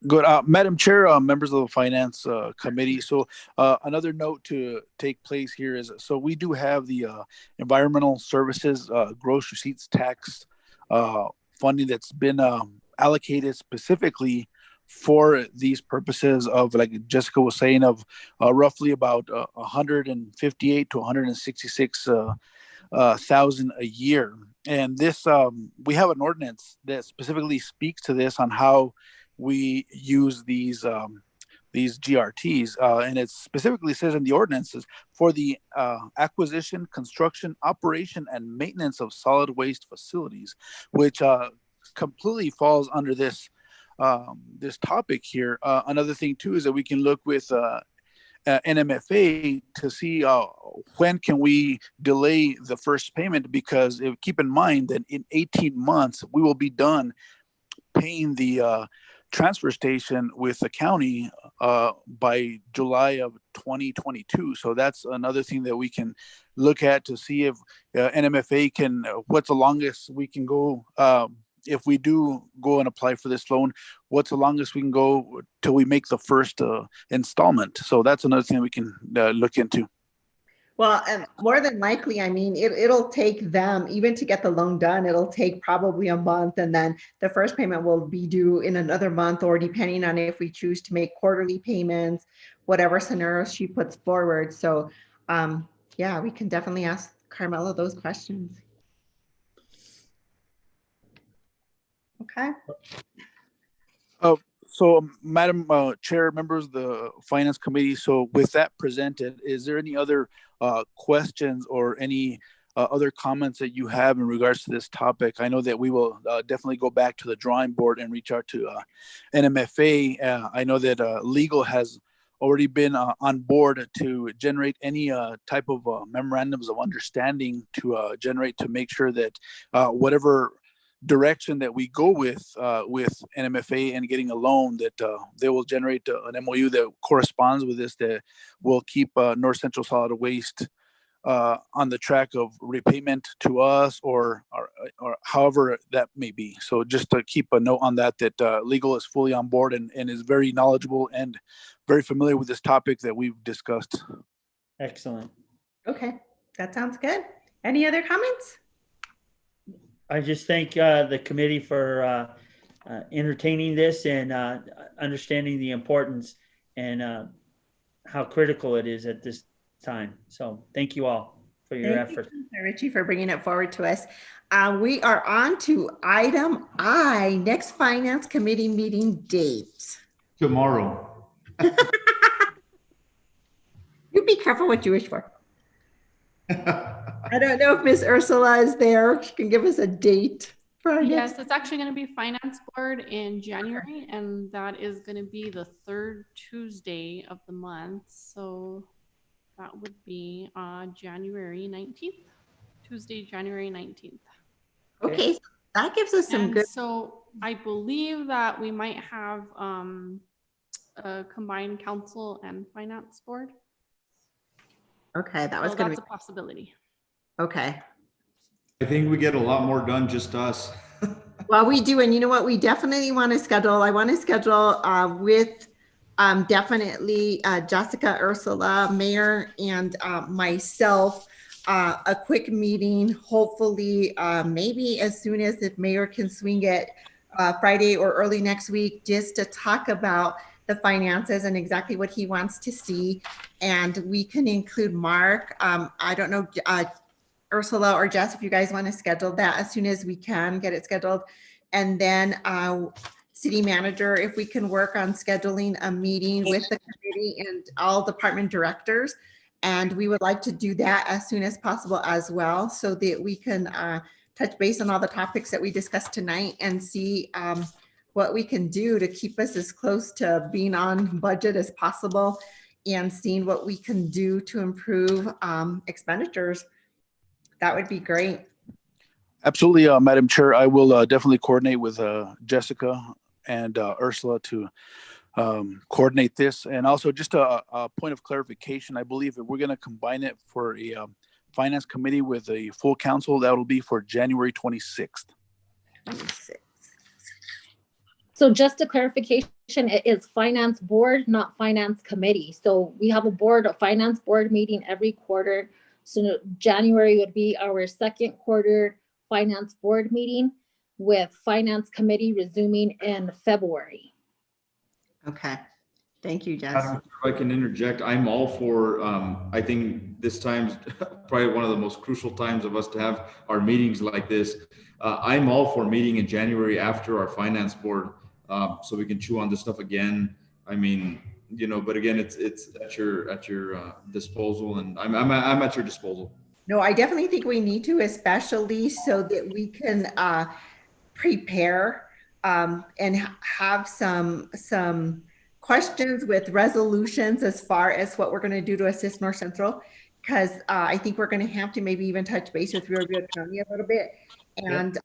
Good. Madam Chair, members of the Finance Committee. So another note to take place here is, so we do have the Environmental Services Gross Receipts Tax funding that's been allocated specifically for these purposes of, like Jessica was saying, of roughly about 158 to 166 thousand a year. And this, we have an ordinance that specifically speaks to this on how we use these GRTs, and it specifically says in the ordinances for the acquisition, construction, operation, and maintenance of solid waste facilities, which completely falls under this this topic here. Another thing too is that we can look with NMFA to see when can we delay the first payment, because keep in mind that in 18 months we will be done paying the transfer station with the county by July of 2022. So that's another thing that we can look at to see if NMFA can, what's the longest we can go, if we do go and apply for this loan, what's the longest we can go till we make the first installment. So that's another thing we can look into. Well, and more than likely, I mean, it'll take them, even to get the loan done, it'll take probably a month, and then the first payment will be due in another month, or depending on if we choose to make quarterly payments, whatever scenario she puts forward. So yeah, we can definitely ask Carmela those questions. Okay. So, Madam Chair, members of the Finance Committee, so with that presented, is there any other questions or any other comments that you have in regards to this topic? I know that we will definitely go back to the drawing board and reach out to NMFA. I know that legal has already been on board to generate any type of memorandums of understanding to generate to make sure that whatever direction that we go with NMFA and getting a loan, that they will generate an MOU that corresponds with this, that will keep North Central Solid Waste on the track of repayment to us or however that may be. So just to keep a note on that legal is fully on board and is very knowledgeable and very familiar with this topic that we've discussed. Excellent. Okay, that sounds good. Any other comments? I just thank the committee for entertaining this and understanding the importance and how critical it is at this time. So thank you all for your efforts. Thank you, Richie, for bringing it forward to us. We are on to item I, next Finance Committee meeting date. Tomorrow. You be careful what you wish for. I don't know if Miss Ursula is there. She can give us a date for our Yes, next. it's actually going to be Finance Board in January, and that is going to be the third Tuesday of the month. So that would be January 19th, Tuesday, January 19th. Okay, so that gives us some And good. so I believe that we might have a combined council and finance board. Okay, that was So gonna that's be, a possibility. okay. I think we get a lot more done, just us. Well, we do, and you know what? We definitely want to schedule. I want to schedule with definitely Jessica, Ursula, Mayor, and myself a quick meeting. Hopefully, maybe as soon as if Mayor can swing it Friday or early next week, just to talk about the finances and exactly what he wants to see. And we can include Mark. I don't know. Ursula or Jess, if you guys want to schedule that as soon as we can get it scheduled. And then city manager, if we can work on scheduling a meeting with the committee and all department directors. And we would like to do that as soon as possible as well, so that we can touch base on all the topics that we discussed tonight and see what we can do to keep us as close to being on budget as possible, and seeing what we can do to improve expenditures. That would be great. Absolutely, Madam Chair. I will definitely coordinate with Jessica and Ursula to coordinate this. And also just a point of clarification, I believe that we're going to combine it for a finance committee with a full council. That will be for January 26th. 26. So just a clarification, it is finance board, not finance committee. So we have a finance board meeting every quarter. So January would be our second quarter finance board meeting, with finance committee resuming in February. Okay. Thank you, Jess. Madam, if I can interject, I'm all for, I think this time's probably one of the most crucial times of us to have our meetings like this. I'm all for meeting in January after our finance board, so we can chew on this stuff again. I mean, you know, but again, it's at your disposal, and I'm at your disposal. No, I definitely think we need to, especially so that we can prepare and have some questions with resolutions as far as what we're going to do to assist North Central, because I think we're going to have to maybe even touch base with Rio Grande County a little bit. And,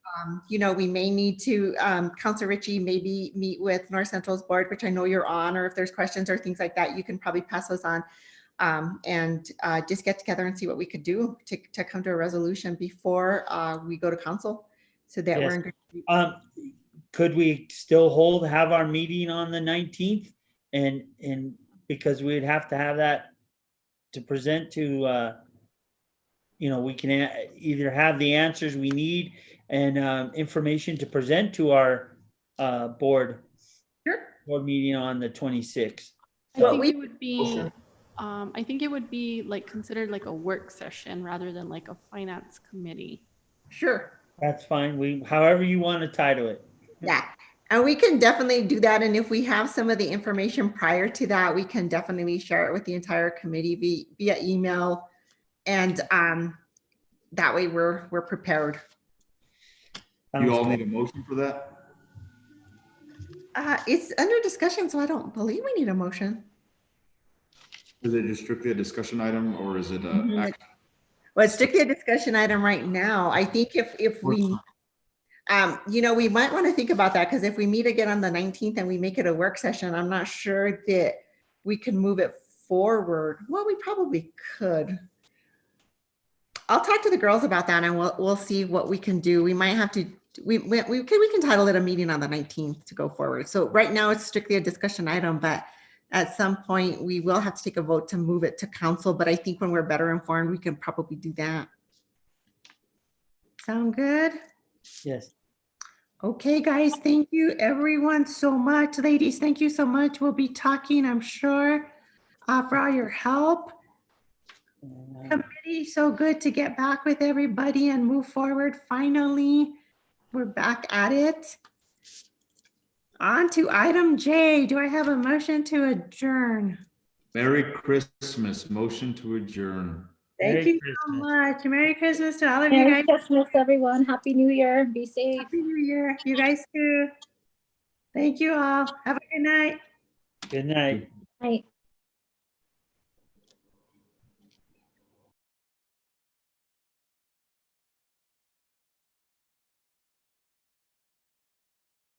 you know, we may need to, Councilor Ritchie, maybe meet with North Central's board, which I know you're on, or if there's questions or things like that, you can probably pass those on. And just get together and see what we could do to come to a resolution before we go to council, so that Yes. we're in good. Could we still have our meeting on the 19th? And because we'd have to have that to present to, you know, we can either have the answers we need and information to present to our board meeting on the 26th. I think it would be, I think it would be like considered like a work session rather than like a finance committee. Sure. That's fine. However you want to title it. Yeah. And we can definitely do that. And if we have some of the information prior to that, we can definitely share it with the entire committee via email. And that way we're prepared. You all need a motion for that? It's under discussion, so I don't believe we need a motion. Is it just strictly a discussion item, or is it a? Well, it's strictly a discussion item right now. I think if we, you know, we might want to think about that, because if we meet again on the 19th and we make it a work session, I'm not sure that we can move it forward. Well, we probably could. I'll talk to the girls about that, and we'll see what we can do. We might have to. We can title it a meeting on the 19th to go forward. So right now it's strictly a discussion item, but at some point we will have to take a vote to move it to council. But I think when we're better informed, we can probably do that. Sound good? Yes. Okay, guys, thank you everyone so much. Ladies, thank you so much. We'll be talking, I'm sure, for all your help. Committee, so good to get back with everybody and move forward. Finally, we're back at it. On to item J. Do I have a motion to adjourn? Merry Christmas. Motion to adjourn. Thank you so much. Merry Christmas to all of you guys. Merry Christmas, everyone. Happy New Year. Be safe. Happy New Year. You guys too. Thank you all. Have a good night. Good night. Night.